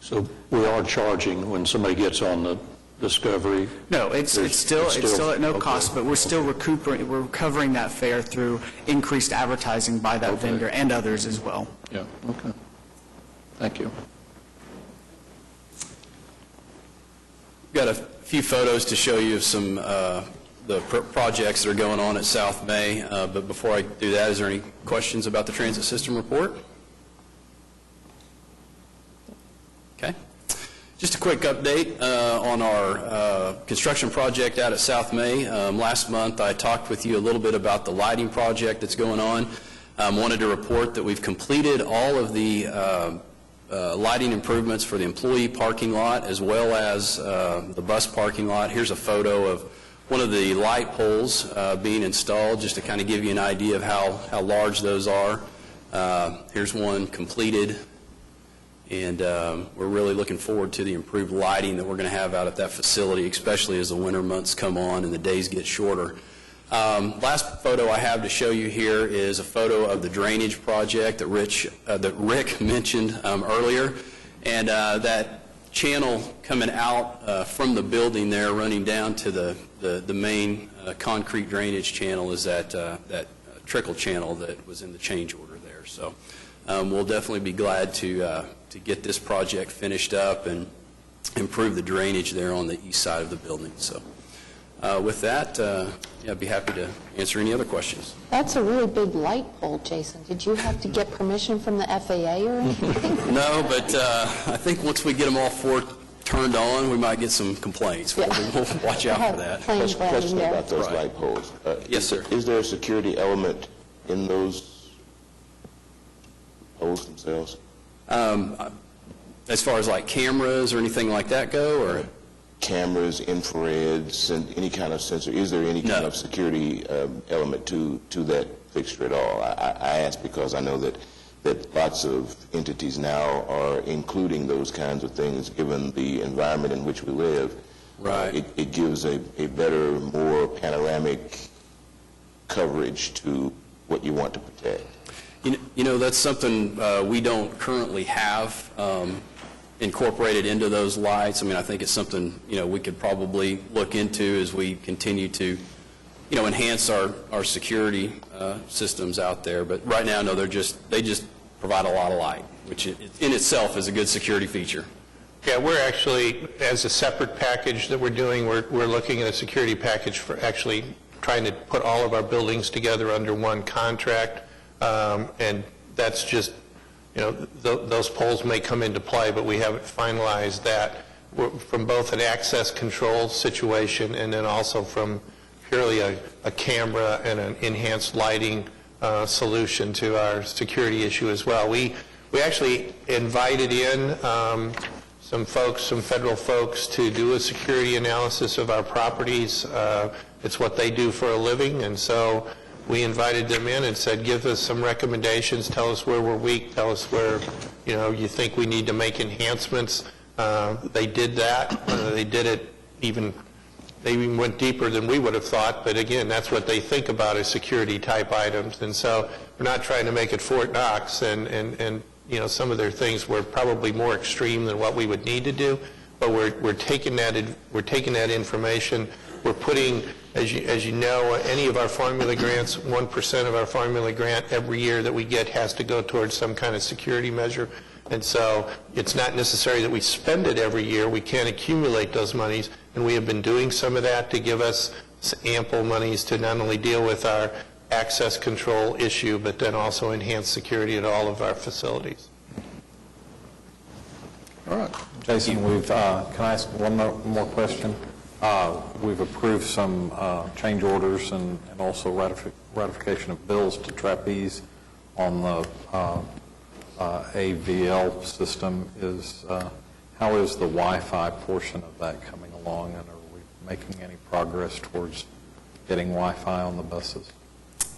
So we are charging when somebody gets on the Discovery? No, it's still at no cost, but we're still recovering that fare through increased advertising by that vendor and others as well. Yeah, okay. Thank you. Got a few photos to show you of some the projects that are going on at South May, but before I do that, is there any questions about the transit system report? Okay. Just a quick update on our construction project out at South May. Last month I talked with you a little bit about the lighting project that's going on. Wanted to report that we've completed all of the lighting improvements for the employee parking lot as well as the bus parking lot. Here's a photo of one of the light poles being installed, just to kind of give you an idea of how large those are. Here's one completed, and we're really looking forward to the improved lighting that we're going to have out at that facility, especially as the winter months come on and the days get shorter. Last photo I have to show you here is a photo of the drainage project that Rick mentioned earlier, and that channel coming out from the building there, running down to the main concrete drainage channel, is that trickle channel that was in the change order there. So we'll definitely be glad to get this project finished up and improve the drainage there on the east side of the building. So with that, I'd be happy to answer any other questions. That's a really big light pole, Jason. Did you have to get permission from the FAA or anything? No, but I think once we get them all four turned on, we might get some complaints. We'll watch out for that. Planes landing Question there. about those Right. light poles. Yes, sir. Is there a security element in those poles themselves? As far as like cameras or anything like that go, or? Cameras, infrareds, and any kind of sensor? Is there any kind No. of security element to that fixture at all? I ask because I know that lots of entities now are including those kinds of things, given the environment in which we live. Right. It gives a better, more panoramic coverage to what you want to protect. You know, that's something we don't currently have incorporated into those lights. I mean, I think it's something, we could probably look into as we continue to, enhance our security systems out there. But right now, no, they just provide a lot of light, which in itself is a good security feature. Yeah, we're actually, as a separate package that we're doing, we're looking at a security package for actually trying to put all of our buildings together under one contract. And that's just, those poles may come into play, but we haven't finalized that from both an access control situation and then also from purely a camera and an enhanced lighting solution to our security issue as well. We actually invited in some federal folks to do a security analysis of our properties. It's what they do for a living, and so we invited them in and said, give us some recommendations, tell us where we're weak, tell us where, you think we need to make enhancements. They did that. They did it they even went deeper than we would have thought, but again, that's what they think about as security type items. And so we're not trying to make it Fort Knox and some of their things were probably more extreme than what we would need to do, but we're taking that information, we're putting, as you know, any of our formula grants, 1% of our formula grant every year that we get has to go towards some kind of security measure. And so it's not necessary that we spend it every year. We can accumulate those monies, and we have been doing some of that to give us ample monies to not only deal with our access control issue, but then also enhance security at all of our facilities. All right. Jason, can I ask one more question? We've approved some change orders and also ratification of bills to Trapeze on the AVL system. How is the Wi-Fi portion of that coming along, and are we making any progress towards getting Wi-Fi on the buses?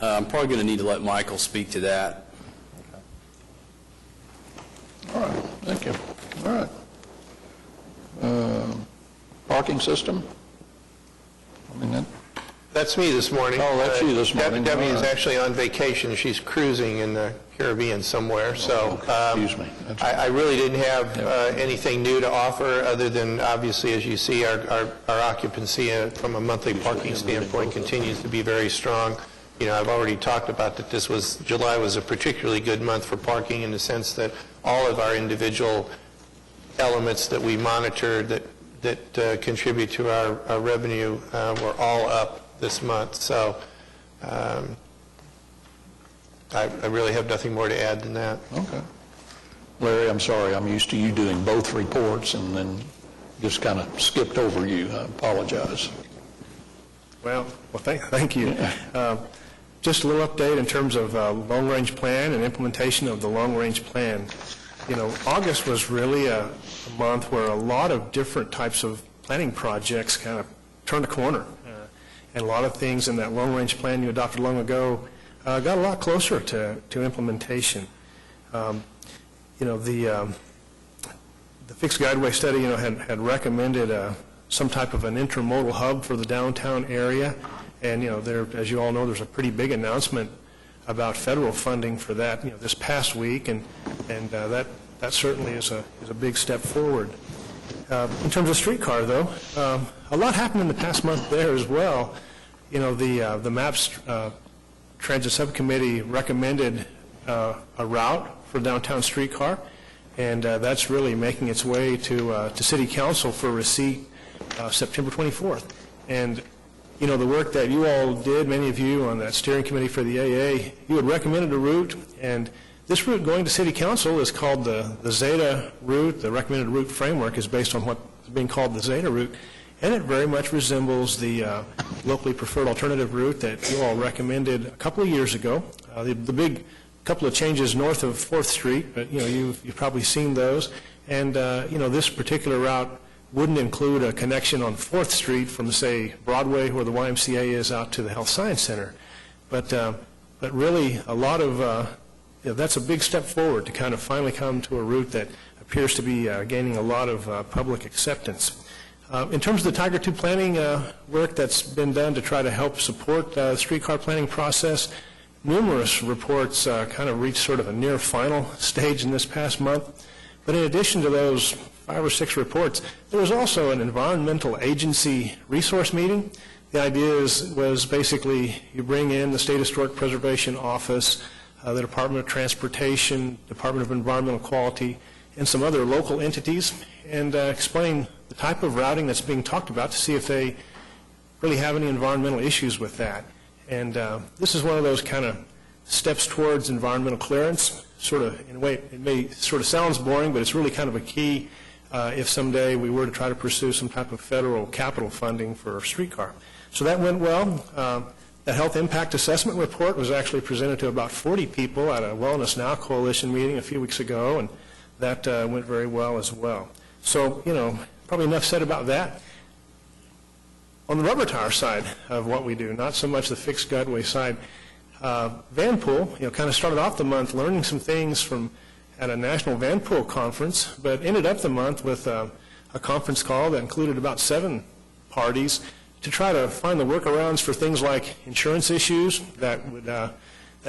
I'm probably going to need to let Michael speak to that. All right, thank you. All right. Parking system? That's me this morning. Oh, that's you this morning. Debbie All is right. actually on vacation. She's cruising in the Caribbean somewhere. So Excuse me. I really didn't have anything new to offer other than, obviously, as you see, our occupancy from a monthly parking standpoint continues to be very strong. I've already talked about that July was a particularly good month for parking in the sense that all of our individual elements that we monitor that contribute to our revenue were all up this month. So I really have nothing more to add than that. Okay. Larry, I'm sorry. I'm used to you doing both reports and then just kind of skipped over you. I apologize. Well, thank you. Just a little update in terms of long-range plan and implementation of the long-range plan. August was really a month where a lot of different types of planning projects kind of turned a corner. And a lot of things in that long-range plan you adopted long ago got a lot closer to implementation. The Fixed Guideway study, had recommended some type of an intermodal hub for the downtown area. And, there, as you all know, there's a pretty big announcement about federal funding for that, this past week, and that certainly is a big step forward. In terms of streetcar, though, a lot happened in the past month there as well. The MAPS Transit Subcommittee recommended a route for downtown streetcar, and that's really making its way to City Council for receipt September 24th. And the work that you all did, many of you on that steering committee for the AA, you had recommended a route, and this route going to City Council is called the Zeta route. The recommended route framework is based on what is being called the Zeta route, and it very much resembles the locally preferred alternative route that you all recommended a couple of years ago. The big couple of changes north of 4th Street, but you've probably seen those, and this particular route wouldn't include a connection on 4th Street from, say, Broadway, where the YMCA is, out to the Health Science Center. But really, a lot of, that's a big step forward to kind of finally come to a route that appears to be gaining a lot of public acceptance. In terms of the Tiger II planning work that's been done to try to help support the streetcar planning process, numerous reports kind of reached sort of a near final stage in this past month. But in addition to those 5 or 6 reports, there was also an environmental agency resource meeting. The idea was basically you bring in the State Historic Preservation Office, the Department of Transportation, Department of Environmental Quality, and some other local entities, and explain the type of routing that's being talked about to see if they really have any environmental issues with that. And this is one of those kind of steps towards environmental clearance. Sort of, in a way, it may sort of sounds boring, but it's really kind of a key if someday we were to try to pursue some type of federal capital funding for a streetcar. So that went well. That health impact assessment report was actually presented to about 40 people at a Wellness Now Coalition meeting a few weeks ago, and that went very well as well. So, probably enough said about that. On the rubber tire side of what we do, not so much the Fixed Guideway side, Vanpool, kind of started off the month learning some things at a national Vanpool conference, but ended up the month with a conference call that included about 7 parties to try to find the workarounds for things like insurance issues that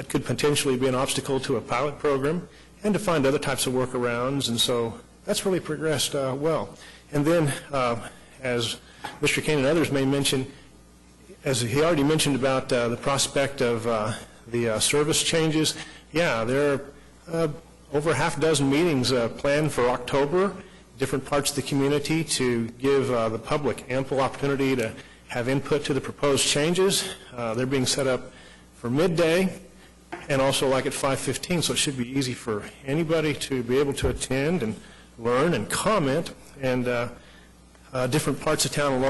could potentially be an obstacle to a pilot program, and to find other types of workarounds, and so that's really progressed well. And then, as Mr. Kane and others may mention, as he already mentioned about the prospect of the service changes, yeah, there are over half a dozen meetings planned for October, different parts of the community, to give the public ample opportunity to have input to the proposed changes. They're being set up for midday and also like at 5:15, so it should be easy for anybody to be able to attend and learn and comment, and different parts of town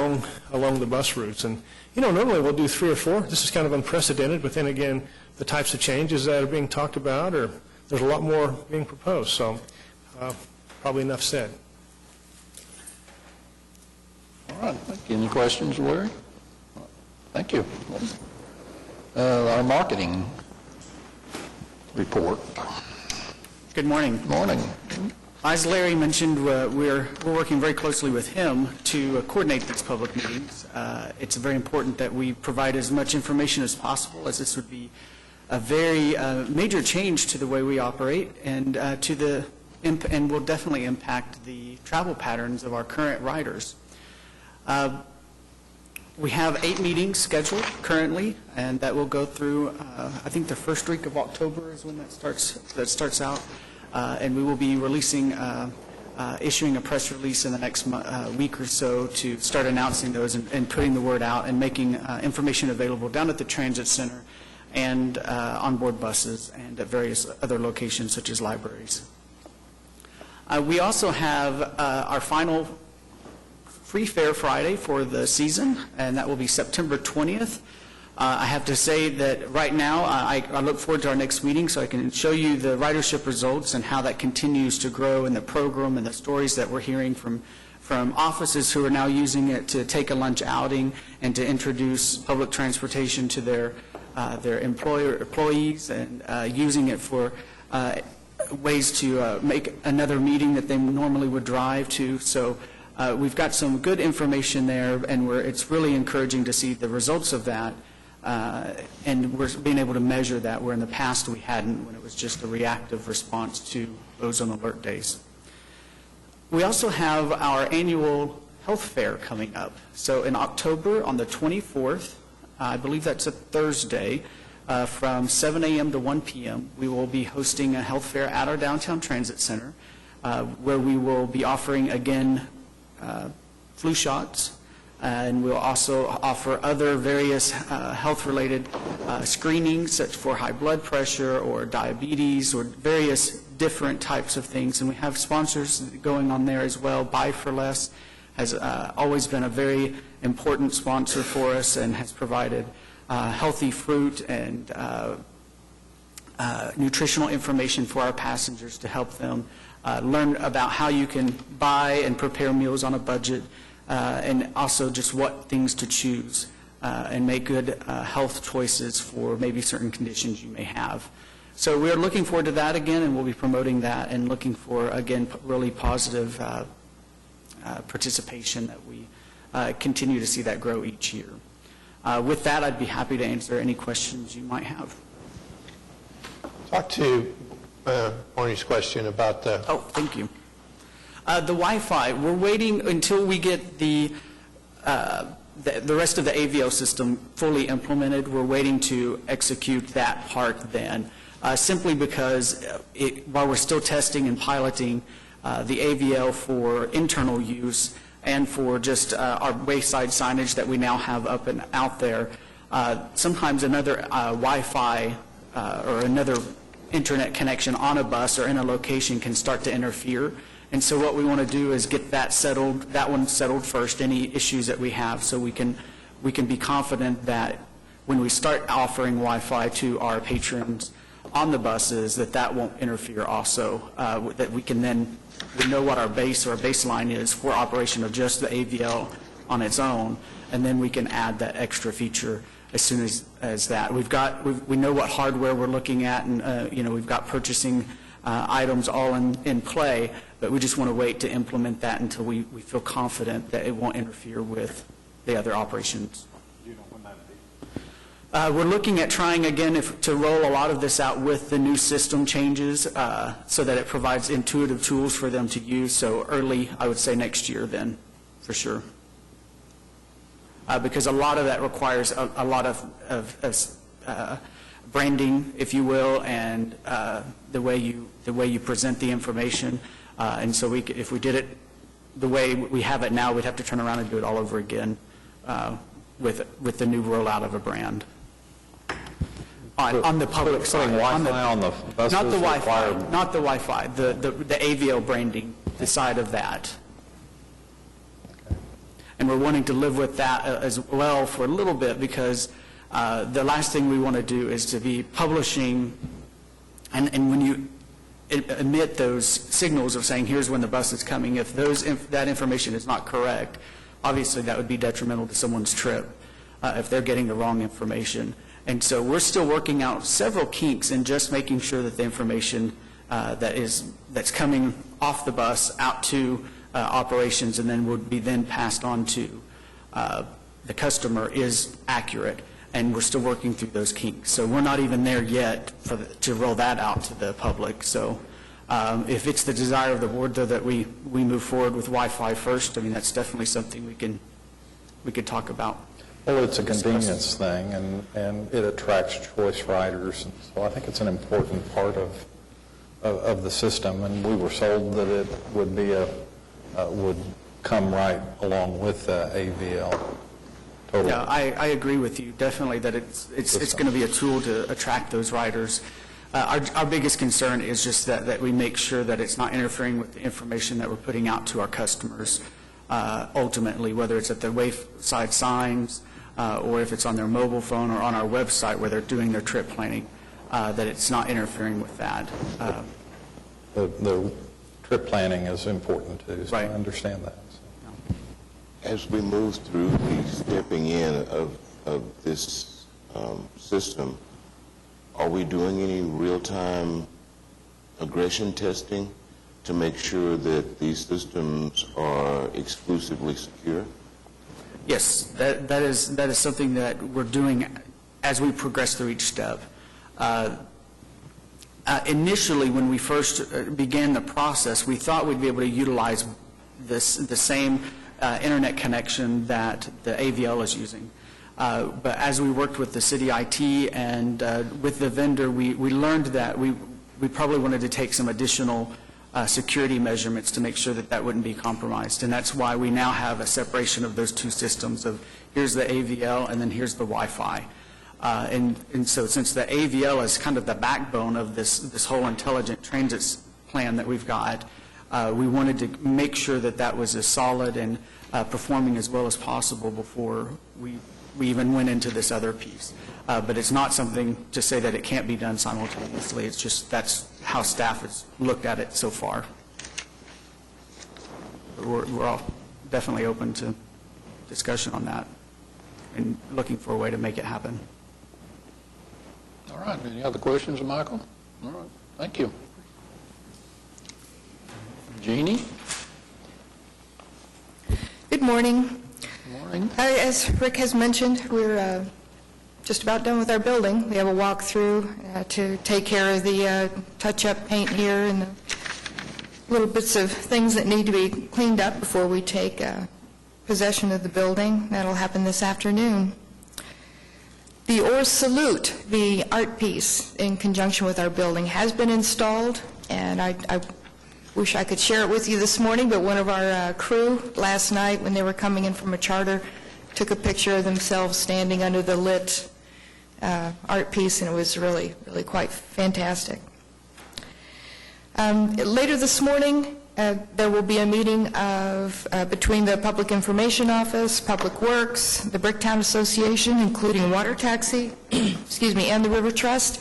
along the bus routes. And, normally we'll do 3 or 4. This is kind of unprecedented, but then again, the types of changes that are being talked about, there's a lot more being proposed, so probably enough said. All right, thank you. Any questions, Larry? Thank you. Our marketing report. Good morning. Morning. As Larry mentioned, we're working very closely with him to coordinate these public meetings. It's very important that we provide as much information as possible, as this would be a very major change to the way we operate, and and will definitely impact the travel patterns of our current riders. We have 8 meetings scheduled currently, and that will go through, I think the first week of October is when that starts out. And we will be issuing a press release in the next week or so to start announcing those and putting the word out and making information available down at the transit center and on board buses and at various other locations such as libraries. We also have our final Free Fare Friday for the season, and that will be September 20th. I have to say that right now, I look forward to our next meeting so I can show you the ridership results and how that continues to grow in the program and the stories that we're hearing from offices who are now using it to take a lunch outing and to introduce public transportation to their employees, and using it for ways to make another meeting that they normally would drive to. So we've got some good information there, and it's really encouraging to see the results of that. And we're being able to measure that, where in the past we hadn't, when it was just a reactive response to ozone alert days. We also have our annual health fair coming up. So in October, on the 24th, I believe that's a Thursday, from 7 a.m. to 1 p.m., we will be hosting a health fair at our downtown transit center, where we will be offering, again, flu shots. And we'll also offer other various health-related screenings, such for high blood pressure or diabetes or various different types of things. And we have sponsors going on there as well. Buy for Less has always been a very important sponsor for us and has provided healthy fruit and nutritional information for our passengers to help them learn about how you can buy and prepare meals on a budget, and also just what things to choose and make good health choices for maybe certain conditions you may have. So we're looking forward to that again, and we'll be promoting that and looking for, again, really positive participation, that we continue to see that grow each year. With that, I'd be happy to answer any questions you might have. Talk to Barney's question about the... Oh, thank you. The Wi-Fi, we're waiting until we get the rest of the AVL system fully implemented. We're waiting to execute that part then, simply because while we're still testing and piloting the AVL for internal use and for just our wayside signage that we now have up and out there, sometimes another Wi-Fi or another internet connection on a bus or in a location can start to interfere. And so what we want to do is get that one settled first, any issues that we have, so we can be confident that when we start offering Wi-Fi to our patrons on the buses, that won't interfere also, that we know what our base or our baseline is for operation of just the AVL on its own, and then we can add that extra feature as soon as that. We know what hardware we're looking at, and we've got purchasing items all in play, but we just want to wait to implement that until we feel confident that it won't interfere with the other operations. Do you know when that'll We're looking at trying again to roll a lot of this out with the new system changes so that it provides intuitive tools for them to use. So early, I would say next year then, for sure. Because a lot of that requires a lot of branding, if you will, and the way you present the information. And so if we did it the way we have it now, we'd have to turn around and do it all over again with the new rollout of a brand. On the public side. Putting Wi-Fi on the buses? Not the Wi-Fi, required- not the Wi-Fi, the AVL branding, the side of that. And we're wanting to live with that as well for a little bit, because the last thing we want to do is to be publishing, and when you emit those signals of saying, here's when the bus is coming, if that information is not correct, obviously that would be detrimental to someone's trip if they're getting the wrong information. And so we're still working out several kinks in just making sure that the information that's coming off the bus out to operations and then would be then passed on to the customer is accurate. And we're still working through those kinks. So we're not even there yet to roll that out to the public. So if it's the desire of the board, though, that we move forward with Wi-Fi first, I mean, that's definitely something we could talk about. Well, it's a convenience thing, and it attracts choice riders, and so I think it's an important part of the system, and we were sold that it would be would come right along with AVL. Totally. Yeah, I agree with you, definitely, that it's going to be a tool to attract those riders. Our biggest concern is just that we make sure that it's not interfering with the information that we're putting out to our customers, ultimately, whether it's at the wayside signs, or if it's on their mobile phone or on our website where they're doing their trip planning, that it's not interfering with that. The trip planning is important too, so I Right. understand that. So. As we move through the stepping in of this system, are we doing any real-time aggression testing to make sure that these systems are exclusively secure? Yes, that is something that we're doing as we progress through each step. Initially, when we first began the process, we thought we'd be able to utilize the same internet connection that the AVL is using. But as we worked with the city IT and with the vendor, we learned that we probably wanted to take some additional security measurements to make sure that that wouldn't be compromised. And that's why we now have a separation of those two systems of here's the AVL and then here's the Wi-Fi. And so since the AVL is kind of the backbone of this whole intelligent transit plan that we've got, we wanted to make sure that that was as solid and performing as well as possible before we even went into this other piece. But it's not something to say that it can't be done simultaneously. It's just that's how staff has looked at it so far. We're all definitely open to discussion on that and looking for a way to make it happen. All right, any other questions, Michael? All right, thank you. Jeannie? Good morning. Good morning. As Rick has mentioned, we're just about done with our building. We have a walkthrough to take care of the touch-up paint here and the little bits of things that need to be cleaned up before we take possession of the building. That'll happen this afternoon. The Or Salute, the art piece in conjunction with our building, has been installed, and I wish I could share it with you this morning, but one of our crew last night when they were coming in from a charter took a picture of themselves standing under the lit art piece, and it was really, really quite fantastic. Later this morning, there will be a meeting between the Public Information Office, Public Works, the Bricktown Association, including Water Taxi, excuse me, and the River Trust,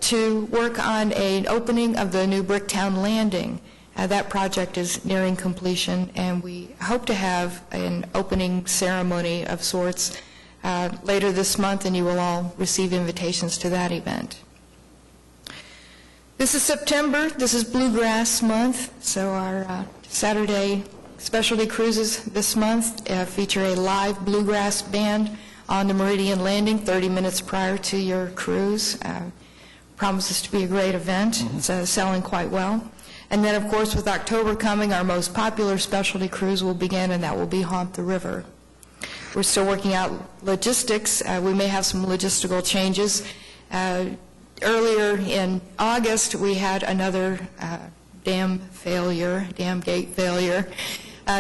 to work on an opening of the new Bricktown Landing. That project is nearing completion, and we hope to have an opening ceremony of sorts later this month, and you will all receive invitations to that event. This is September. This is Bluegrass Month, so our Saturday specialty cruises this month feature a live bluegrass band on the Meridian Landing 30 minutes prior to your cruise. Promises to be a great event. It's selling quite well. And then, of course, with October coming, our most popular specialty cruise will begin, and that will be Haunt the River. We're still working out logistics. We may have some logistical changes. Earlier in August, we had another dam gate failure.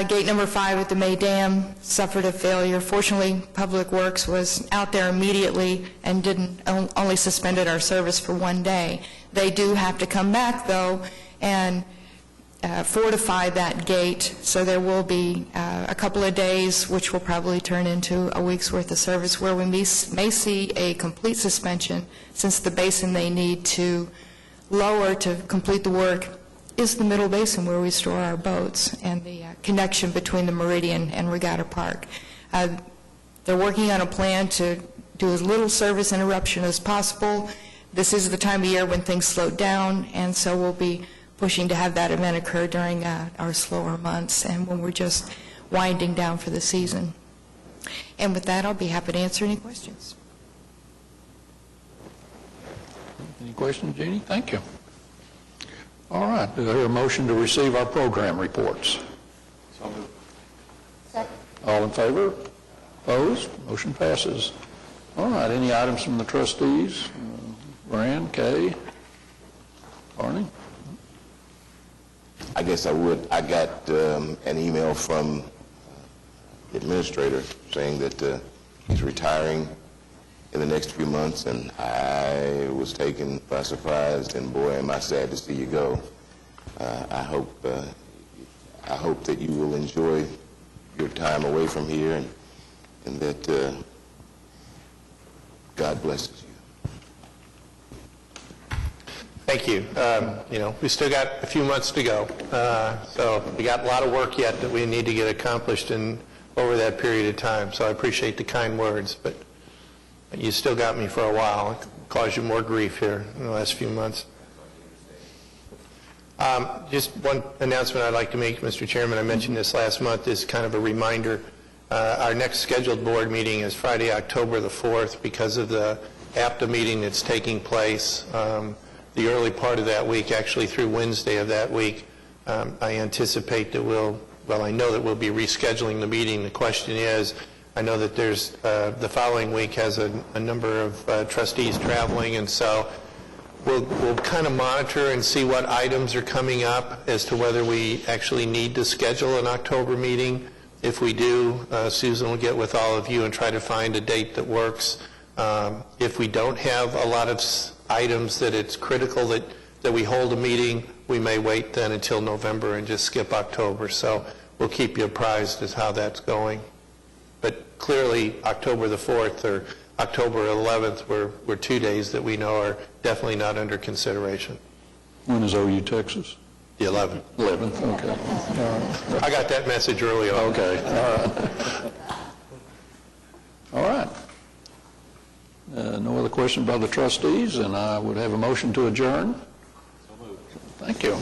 Gate number 5 at the May Dam suffered a failure. Fortunately, Public Works was out there immediately and only suspended our service for 1 day. They do have to come back, though, and fortify that gate, so there will be a couple of days, which will probably turn into a week's worth of service, where we may see a complete suspension, since the basin they need to lower to complete the work is the middle basin where we store our boats, and the connection between the Meridian and Regatta Park. They're working on a plan to do as little service interruption as possible. This is the time of year when things slow down, and so we'll be pushing to have that event occur during our slower months and when we're just winding down for the season. And with that, I'll be happy to answer any questions. Any questions, Jeannie? Thank you. All right, do I hear a motion to receive our program reports? So moved. Second. All in favor? Opposed? Motion passes. All right, any items from the trustees? Brian, Kay, Barney? I guess I would. I got an email from the administrator saying that he's retiring in the next few months, and I was taken by surprise, and boy, am I sad to see you go. I hope that you will enjoy your time away from here, and that God blesses you. Thank you. We still got a few months to go, so we got a lot of work yet that we need to get accomplished over that period of time, so I appreciate the kind words, but you still got me for a while. It caused you more grief here in the last few months. Just one announcement I'd like to make, Mr. Chairman. I mentioned this last month is kind of a reminder. Our next scheduled board meeting is Friday, October the 4th, because of the APTA meeting that's taking place. The early part of that week, actually through Wednesday of that week, I anticipate that I know that we'll be rescheduling the meeting. The question is, I know that there's, the following week has a number of trustees traveling, and so we'll kind of monitor and see what items are coming up as to whether we actually need to schedule an October meeting. If we do, Susan will get with all of you and try to find a date that works. If we don't have a lot of items that it's critical that we hold a meeting, we may wait then until November and just skip October. So we'll keep you apprised as how that's going. But clearly, October the 4th or October 11th were 2 days that we know are definitely not under consideration. When is OU Texas? The 11th. 11th, okay. I got that message early on. Okay, all right. All right. No other questions by the trustees, and I would have a motion to adjourn. So moved. Thank you.